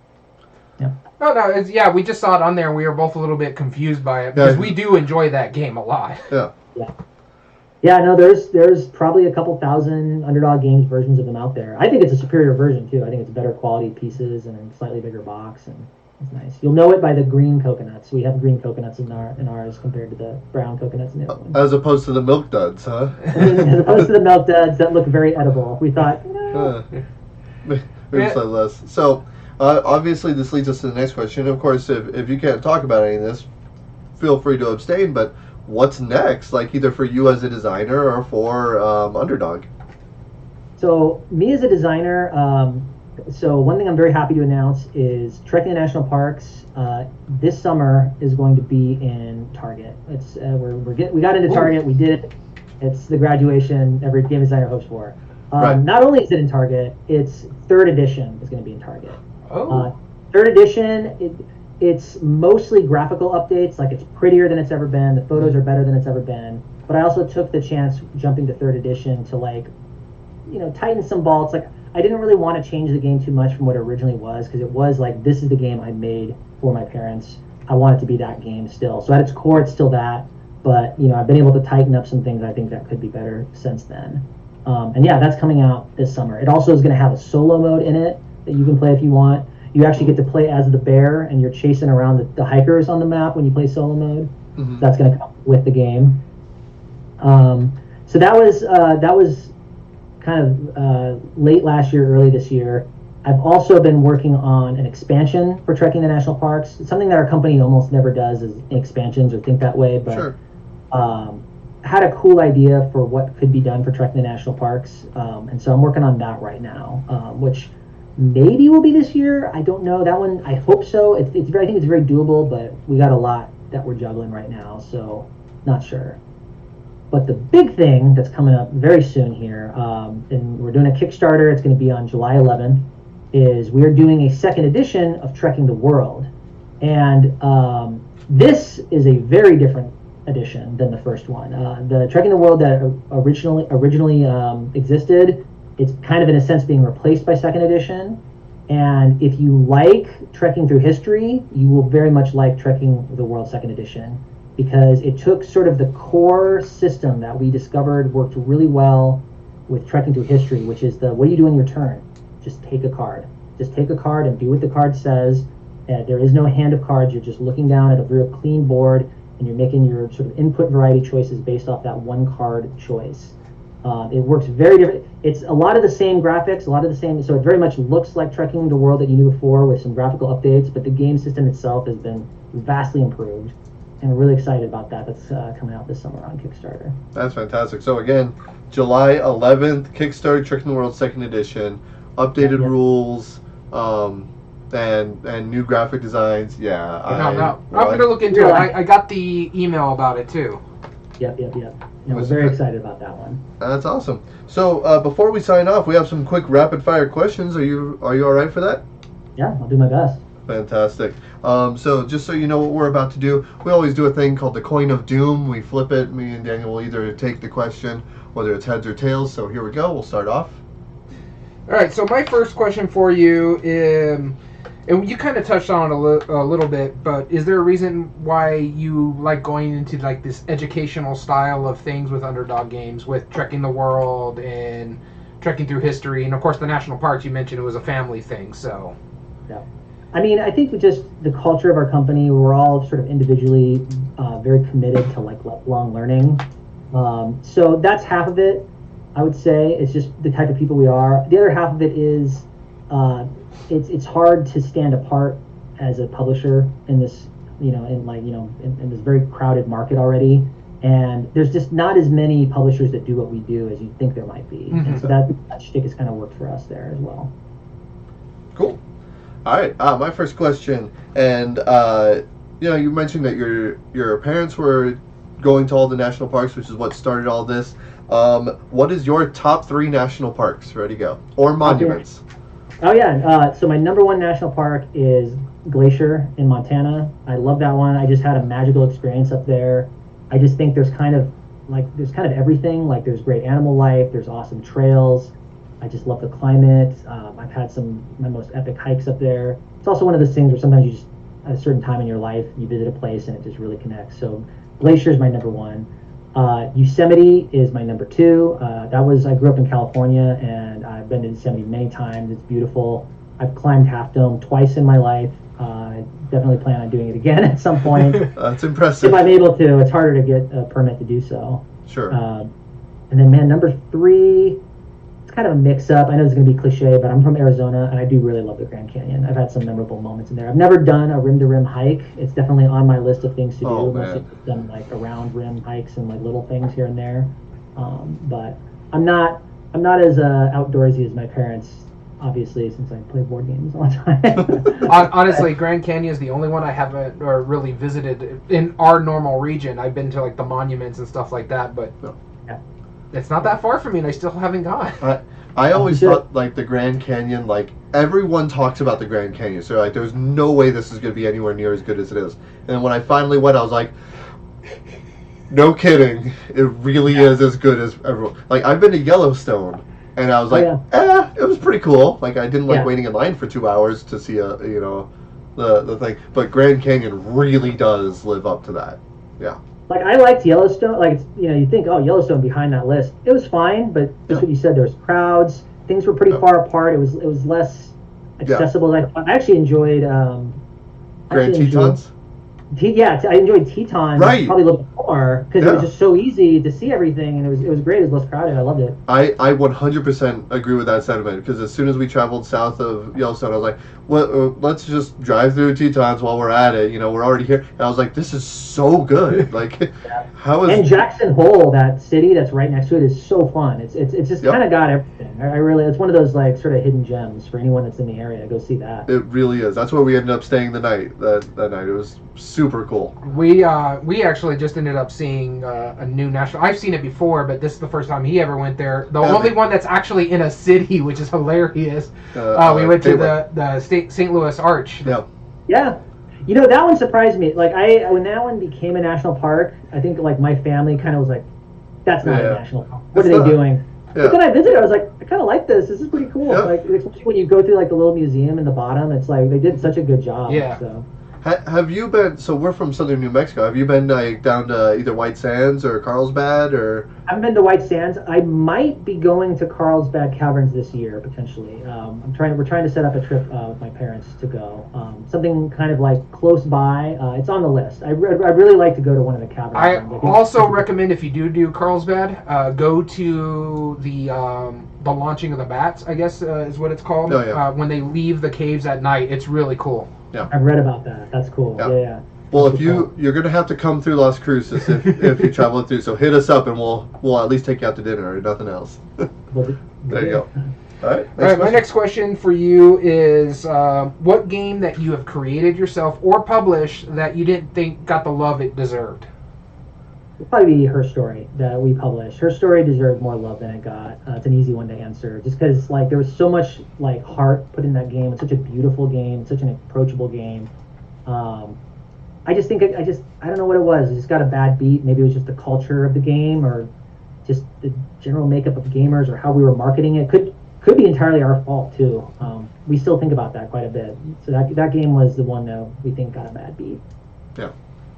Yeah. No, we just saw it on there, and we were both a little bit confused by it because we do enjoy that game a lot. Yeah. Yeah, no, there's probably a couple thousand Underdog Games versions of them out there. I think it's a superior version too. I think it's better quality pieces and a slightly bigger box, and it's nice. You'll know it by the green coconuts. We have green coconuts in ours compared to the brown coconuts in the other one. As opposed to the milk duds, huh? As opposed to the milk duds that look very edible. We thought, maybe slightly less. So obviously this leads us to the next question. Of course, if you can't talk about any of this, feel free to abstain, but what's next, like either for you as a designer or for Underdog? So me as a designer, so one thing I'm very happy to announce is Trekking the National Parks this summer is going to be in Target. It's we got into Target, we did it. It's the graduation every game designer hopes for. Not only is it in Target, its 3rd edition is going to be in Target. 3rd edition, it's mostly graphical updates. Like, it's prettier than it's ever been. The photos are better than it's ever been. But I also took the chance jumping to 3rd edition to, like, tighten some bolts. Like, I didn't really want to change the game too much from what it originally was, because it was like, this is the game I made for my parents. I want it to be that game still. So at its core, it's still that. But, I've been able to tighten up some things I think that could be better since then. And yeah, that's coming out this summer. It also is going to have a solo mode in it that you can play if you want. You actually get to play as the bear, and you're chasing around the hikers on the map when you play solo mode. Mm-hmm. That's going to come with the game. So that was kind of late last year, early this year. I've also been working on an expansion for Trekking the National Parks. It's something that our company almost never does is expansions or think that way, but sure. Had a cool idea for what could be done for Trekking the National Parks, and so I'm working on that right now, which maybe will be this year. I don't know. That one, I hope so. I think it's very doable, but we got a lot that we're juggling right now, so not sure. But the big thing that's coming up very soon here, and we're doing a Kickstarter, it's going to be on July 11th, is we're doing a 2nd edition of Trekking the World. And this is a very different edition than the first one. The Trekking the World that originally existed, it's kind of in a sense being replaced by 2nd edition. And if you like trekking through history, you will very much like Trekking the World 2nd edition, because it took sort of the core system that we discovered worked really well with trekking through history, which is what do you do in your turn? Just take a card. Just take a card and do what the card says. There is no hand of cards. You're just looking down at a real clean board, and you're making your sort of input variety choices based off that one card choice. It works very different. It's a lot of the same graphics, a lot of the same, so it very much looks like Trekking the World that you knew before with some graphical updates, but the game system itself has been vastly improved, and we're really excited about that. That's coming out this summer on Kickstarter. That's fantastic. So again, July 11th, Kickstarter, Trekking the World 2nd edition, updated rules, and new graphic designs. Yeah, I'm going to look into it. I got the email about it too. Yep. Yeah, we're very excited about that one. That's awesome. So before we sign off, we have some quick rapid fire questions. Are you all right for that? Yeah, I'll do my best. Fantastic. So just so you know what we're about to do, we always do a thing called the coin of doom. We flip it. Me and Daniel will either take the question, whether it's heads or tails. So here we go. We'll start off. All right, so my first question for you and you kind of touched on it a little bit, but is there a reason why you like going into like this educational style of things with Underdog Games, with trekking the world and trekking through history, and of course the national parks? You mentioned it was a family thing, so. Yeah. I mean, I think with just the culture of our company, we're all sort of individually very committed to like lifelong learning. So that's half of it. I would say it's just the type of people we are. The other half of it is it's hard to stand apart as a publisher in this, in this very crowded market already. And there's just not as many publishers that do what we do as you think there might be. Mm-hmm. And so that shtick has kind of worked for us there as well. Cool. All right. My first question, and you mentioned that your parents were going to all the national parks, which is what started all this. What is your top 3 national parks? Ready, go. Or monuments. Oh, yeah. So my number 1 national park is Glacier in Montana. I love that one. I just had a magical experience up there. I just think there's kind of everything. Like there's great animal life. There's awesome trails. I just love the climate. I've had some of my most epic hikes up there. It's also one of those things where sometimes you just, at a certain time in your life, you visit a place and it just really connects. So Glacier is my number 1. Yosemite is my number 2. I grew up in California, and I've been to Yosemite many times. It's beautiful. I've climbed Half Dome twice in my life. I definitely plan on doing it again at some point. That's impressive. If I'm able to. It's harder to get a permit to do so. Sure. And then, number 3, it's kind of a mix-up. I know it's going to be cliche, but I'm from Arizona, and I do really love the Grand Canyon. I've had some memorable moments in there. I've never done a rim-to-rim hike. It's definitely on my list of things to do. Mostly I've done like around rim hikes and like little things here and there. But I'm not as outdoorsy as my parents, obviously, since I play board games all the time. Honestly, Grand Canyon is the only one I haven't or really visited in our normal region. I've been to like the monuments and stuff like that, but it's not that far from me, and I still haven't gone. I always thought like the Grand Canyon, like everyone talks about the Grand Canyon, so like there's no way this is going to be anywhere near as good as it is. And when I finally went, I was like, no kidding, it really is as good as everyone. Like I've been to Yellowstone, and I was like, it was pretty cool. Like I didn't like waiting in line for 2 hours to see the thing, but Grand Canyon really does live up to that. Yeah. Like I liked Yellowstone. Like you think, oh, Yellowstone behind that list. It was fine, but just what you said. There was crowds. Things were pretty far apart. It was less accessible. I actually enjoyed. Grand Tetons. I enjoyed Tetons probably a little bit more because it was just so easy to see everything, and it was great. It was less crowded. I loved it. I 100% agree with that sentiment because as soon as we traveled south of Yellowstone, I was like, well, let's just drive through Tetons while we're at it. We're already here. And I was like, this is so good. Like, how is... And Jackson Hole, that city that's right next to it, is so fun. It's just kind of got everything. I really, it's one of those like sort of hidden gems for anyone that's in the area. Go see that. It really is. That's where we ended up staying the night. That night, it was super cool. We actually just ended up seeing a new national. I've seen it before, but this is the first time he ever went there. The only one that's actually in a city, which is hilarious. We went to the St. Louis Arch. Yeah. That one surprised me. Like when that one became a national park, I think like my family kind of was like, "That's not a national park. What are they doing?" Yeah. But then I visited. I was like, "I kind of like this. This is pretty cool." Yeah. Like especially when you go through like the little museum in the bottom, it's like they did such a good job. Yeah. So. Have you been? So we're from southern New Mexico. Have you been down to either White Sands or Carlsbad or? I haven't been to White Sands. I might be going to Carlsbad Caverns this year potentially. We're trying to set up a trip with my parents to go. Something kind of like close by. It's on the list. I'd really like to go to one of the caverns. I also recommend if you do Carlsbad, go to the launching of the bats. I guess is what it's called. Oh, yeah. When they leave the caves at night, it's really cool. Yeah. I've read about that. That's cool. Yeah. Well, if you're gonna have to come through Las Cruces if you travel through, so hit us up and we'll at least take you out to dinner or nothing else. There you go. All right. My next question for you is what game that you have created yourself or published that you didn't think got the love it deserved? It'd probably be Her Story that we published. Her Story deserved more love than it got. It's an easy one to answer, just because like there was so much like heart put in that game. It's such a beautiful game, such an approachable game. Um, I just think I don't know what it was. It just got a bad beat. Maybe it was just the culture of the game, or just the general makeup of gamers, or how we were marketing it. Could be entirely our fault too. We still think about that quite a bit. So that game was the one that we think got a bad beat. Yeah,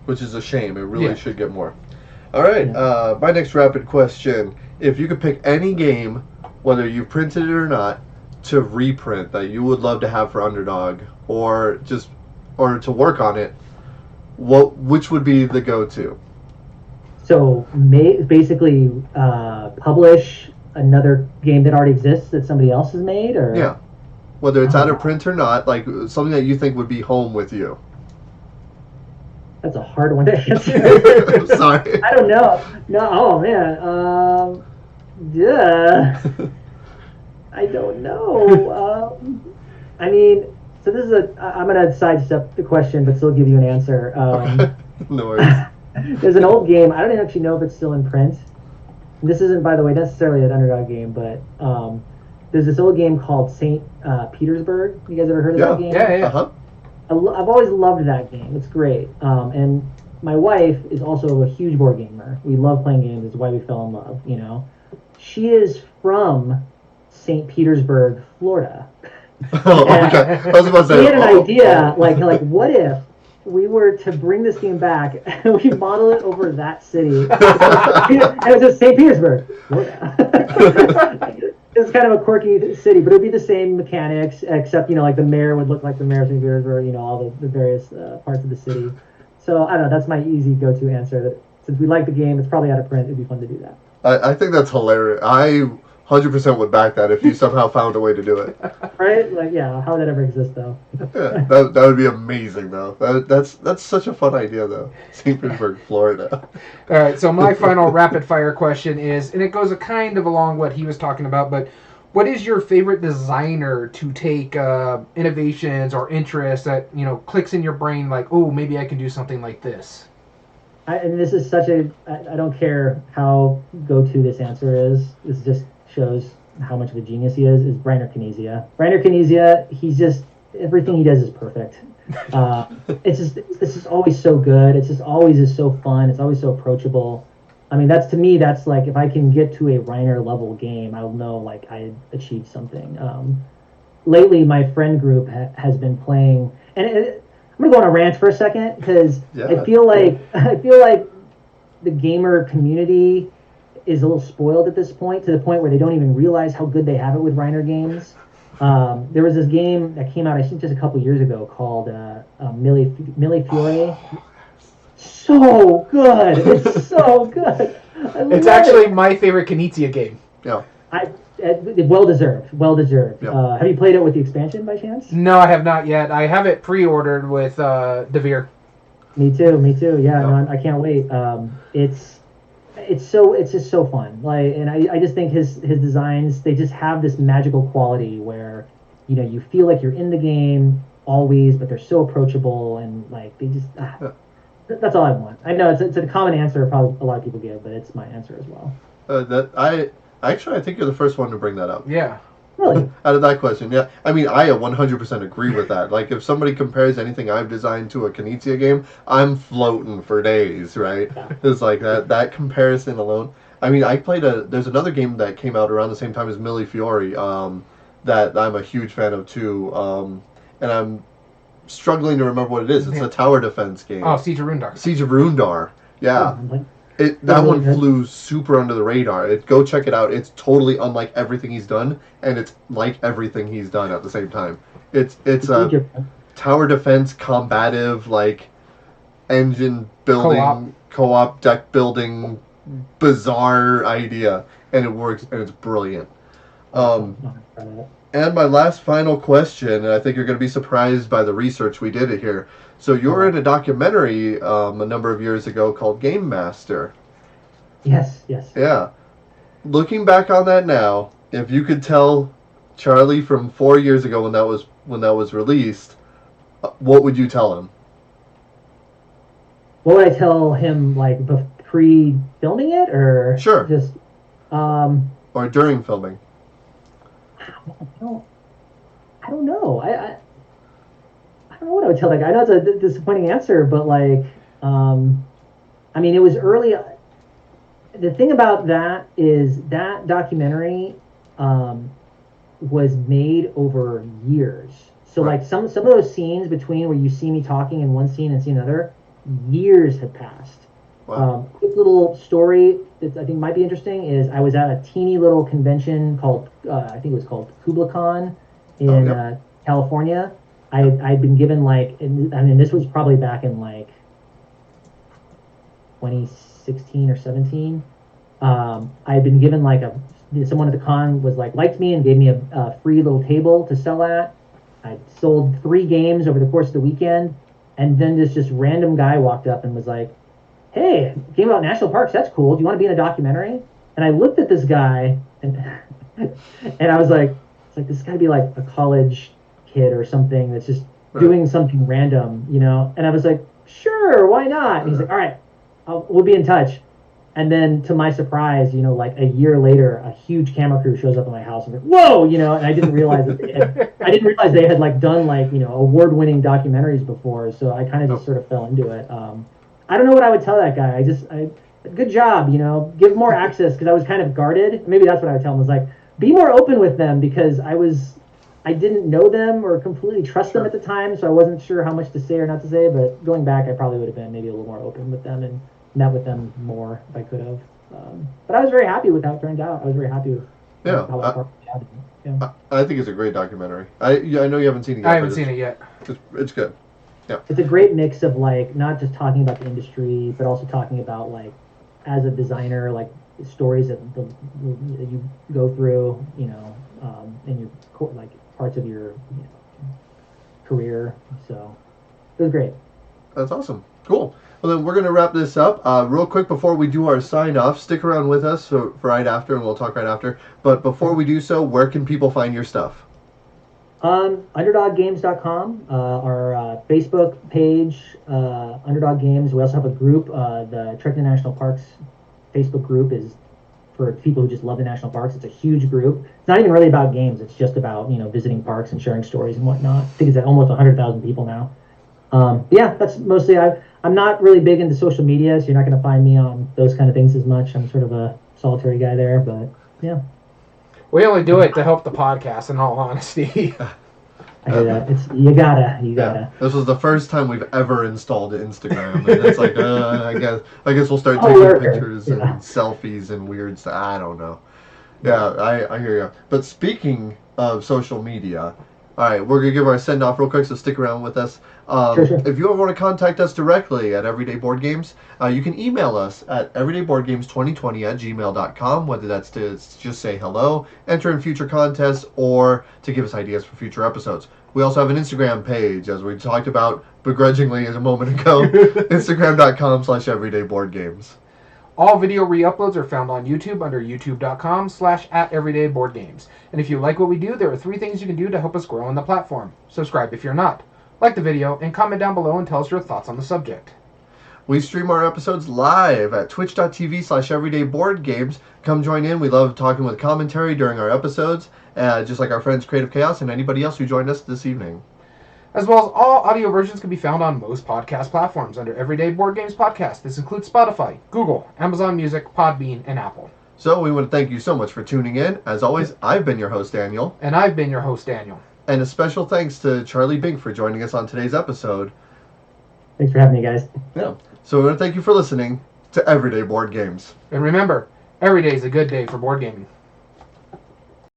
which is a shame. It really Yeah. should get more. All right, Yeah. my next rapid question: if you could pick any game, whether you printed it or not, to reprint that you would love to have for Underdog, or to work on it, which would be the go-to? So basically publish another game that already exists that somebody else has made, or Yeah, whether it's out Oh. of print or not, like something that you think would be home with you. That's a hard one to answer. I'm sorry. I don't know. No, oh man. Yeah. I don't know. I mean, so this is I'm gonna sidestep the question, but still give you an answer. Okay. No worries. There's an old game. I don't actually know if it's still in print. This isn't, by the way, necessarily an Underdog game, but there's this old game called Saint Petersburg. You guys ever heard of that game? Yeah. Uh-huh. I've always loved that game. It's great. And my wife is also a huge board gamer. We love playing games. It's why we fell in love, you know. She is from St. Petersburg, Florida. Oh, okay. I was about to say. We had an idea, like what if we were to bring this game back and we model it over that city? And it was just St. Petersburg, Florida. It's kind of a quirky city, but it'd be the same mechanics, except, you know, like the mayor would look like the mayor of St. Petersburg, you know, all the various parts of the city. So, I don't know, that's my easy go-to answer. That since we like the game, it's probably out of print, it'd be fun to do that. I think that's hilarious. I 100% would back that if you somehow found a way to do it. Right? Like, yeah, how would that ever exist, though? Yeah, that would be amazing, though. That's such a fun idea, though. St. Petersburg, Florida. All right, so my final rapid fire question is, and it goes kind of along what he was talking about, but what is your favorite designer to take innovations or interests that, you know, clicks in your brain like, oh, maybe I can do something like this? And this is such I don't care how go-to this answer is. This just shows how much of a genius he is Reiner Knizia. Reiner Knizia, he's just, everything he does is perfect. It's just always so good. It's just always is so fun. It's always so approachable. I mean, to me, that's like, if I can get to a Reiner level game, I'll know like I achieved something. Lately, my friend group has been playing, and I'm gonna go on a rant for a second because I feel like the gamer community is a little spoiled at this point, to the point where they don't even realize how good they have it with Reiner games. There was this game that came out, I think, just a couple years ago called Mille Fiori. So good! It's so good. It's actually my favorite Knizia game. Yeah. Well deserved. Well deserved. Yeah. Have you played it with the expansion by chance? No, I have not yet. I have it pre-ordered with Devere. Me too. Yeah, Yeah. no, I can't wait. It's just so fun. Like, and I just think his designs, they just have this magical quality where, you know, you feel like you're in the game always, but they're so approachable, and like they just that's all I want. I know it's a common answer probably a lot of people give, but it's my answer as well. I think you're the first one to bring that up. Yeah. Really? Out of that question, yeah. I mean, I 100% agree with that. Like, if somebody compares anything I've designed to a Knizia game, I'm floating for days, right? Yeah. It's like that comparison alone. I mean, there's another game that came out around the same time as Mille Fiori, that I'm a huge fan of too, and I'm struggling to remember what it is. It's a tower defense game. Oh, Siege of Rundar. Siege of Rundar. Yeah. That really one good. flew super under the radar. Go check it out. It's totally unlike everything he's done, and it's like everything he's done at the same time. It's a tower defense, combative, like engine building, co-op deck building, bizarre idea, and it works, and it's brilliant. And my last final question, and I think you're going to be surprised by the research we did here. So you were in a documentary a number of years ago called Game Master. Yes. Yeah. Looking back on that now, if you could tell Charlie from 4 years ago when that was released, what would you tell him? What would I tell him, like, pre-filming it or Sure. just Or during filming? I don't know. I don't know what I would tell that guy. I know it's a disappointing answer, but like, I mean, it was early. The thing about that is that documentary was made over years. So Right. like some of those scenes between where you see me talking in one scene and scene another, years have passed. Wow. Quick little story that I think might be interesting is I was at a teeny little convention called I think it was called KublaCon in yep. California. I'd been given like I mean this was probably back in like 2016 or 17. I'd been given like someone at the con was like liked me and gave me a free little table to sell at. I sold 3 games over the course of the weekend, and then this just random guy walked up and was like, "Hey, game about national parks. That's cool. Do you want to be in a documentary?" And I looked at this guy and and I was like, "It's like this got to be like a college kid or something that's just doing something random, you know?" And I was like, "Sure, why not?" And he's like, "All right, we'll be in touch." And then, to my surprise, you know, like a year later, a huge camera crew shows up at my house. I'm like, "Whoa!" You know, and I didn't realize I didn't realize they had like done like award-winning documentaries before. So I kind of just sort of fell into it. I don't know what I would tell that guy. Good job, you know, give more access because I was kind of guarded. Maybe that's what I would tell him was like, be more open with them because I didn't know them or completely trust them at the time, so I wasn't sure how much to say or not to say. But going back, I probably would have been maybe a little more open with them and met with them more if I could have. But I was very happy with how it turned out. I was very happy with how it worked out. Yeah. I think it's a great documentary. I know you haven't seen it yet. I haven't seen it yet. It's good. Yeah. It's a great mix of like not just talking about the industry, but also talking about like as a designer, like stories that you go through, you know, in your like parts of your career. So it was great. That's awesome. Cool. Well, then we're going to wrap this up. Real quick before we do our sign off, stick around with us for right after, and we'll talk right after. But before we do so, where can people find your stuff? Underdoggames.com, our Facebook page, Underdog Games. We also have a group, the Trenton National Parks Facebook group is for people who just love the national parks. It's a huge group. It's not even really about games. It's just about, visiting parks and sharing stories and whatnot. I think it's at almost 100,000 people now. Yeah, that's mostly, I'm not really big into social media, so you're not going to find me on those kind of things as much. I'm sort of a solitary guy there, but yeah. We only do it to help the podcast, in all honesty. I hear that. You gotta. Yeah. This was the first time we've ever installed Instagram, and it's like, I guess we'll start taking pictures and selfies and weird stuff. I don't know. Yeah, I hear you. But speaking of social media, all right, we're gonna give our send off real quick, so stick around with us. Sure. If you ever want to contact us directly at Everyday Board Games, you can email us at everydayboardgames2020@gmail.com, whether that's to just say hello, enter in future contests, or to give us ideas for future episodes. We also have an Instagram page, as we talked about begrudgingly a moment ago, instagram.com/everydayboardgames. All video re-uploads are found on YouTube under youtube.com/@everydayboardgames. And if you like what we do, there are 3 things you can do to help us grow on the platform. Subscribe if you're not. Like the video, and comment down below and tell us your thoughts on the subject. We stream our episodes live at twitch.tv/everydayboardgames. Come join in. We love talking with commentary during our episodes, just like our friends Creative Chaos and anybody else who joined us this evening. As well as all audio versions can be found on most podcast platforms under Everyday Board Games Podcast. This includes Spotify, Google, Amazon Music, Podbean, and Apple. So we want to thank you so much for tuning in. As always, I've been your host, Daniel. And I've been your host, Daniel. And a special thanks to Charlie Bink for joining us on today's episode. Thanks for having me, guys. Yeah. So we want to thank you for listening to Everyday Board Games. And remember, every day is a good day for board gaming.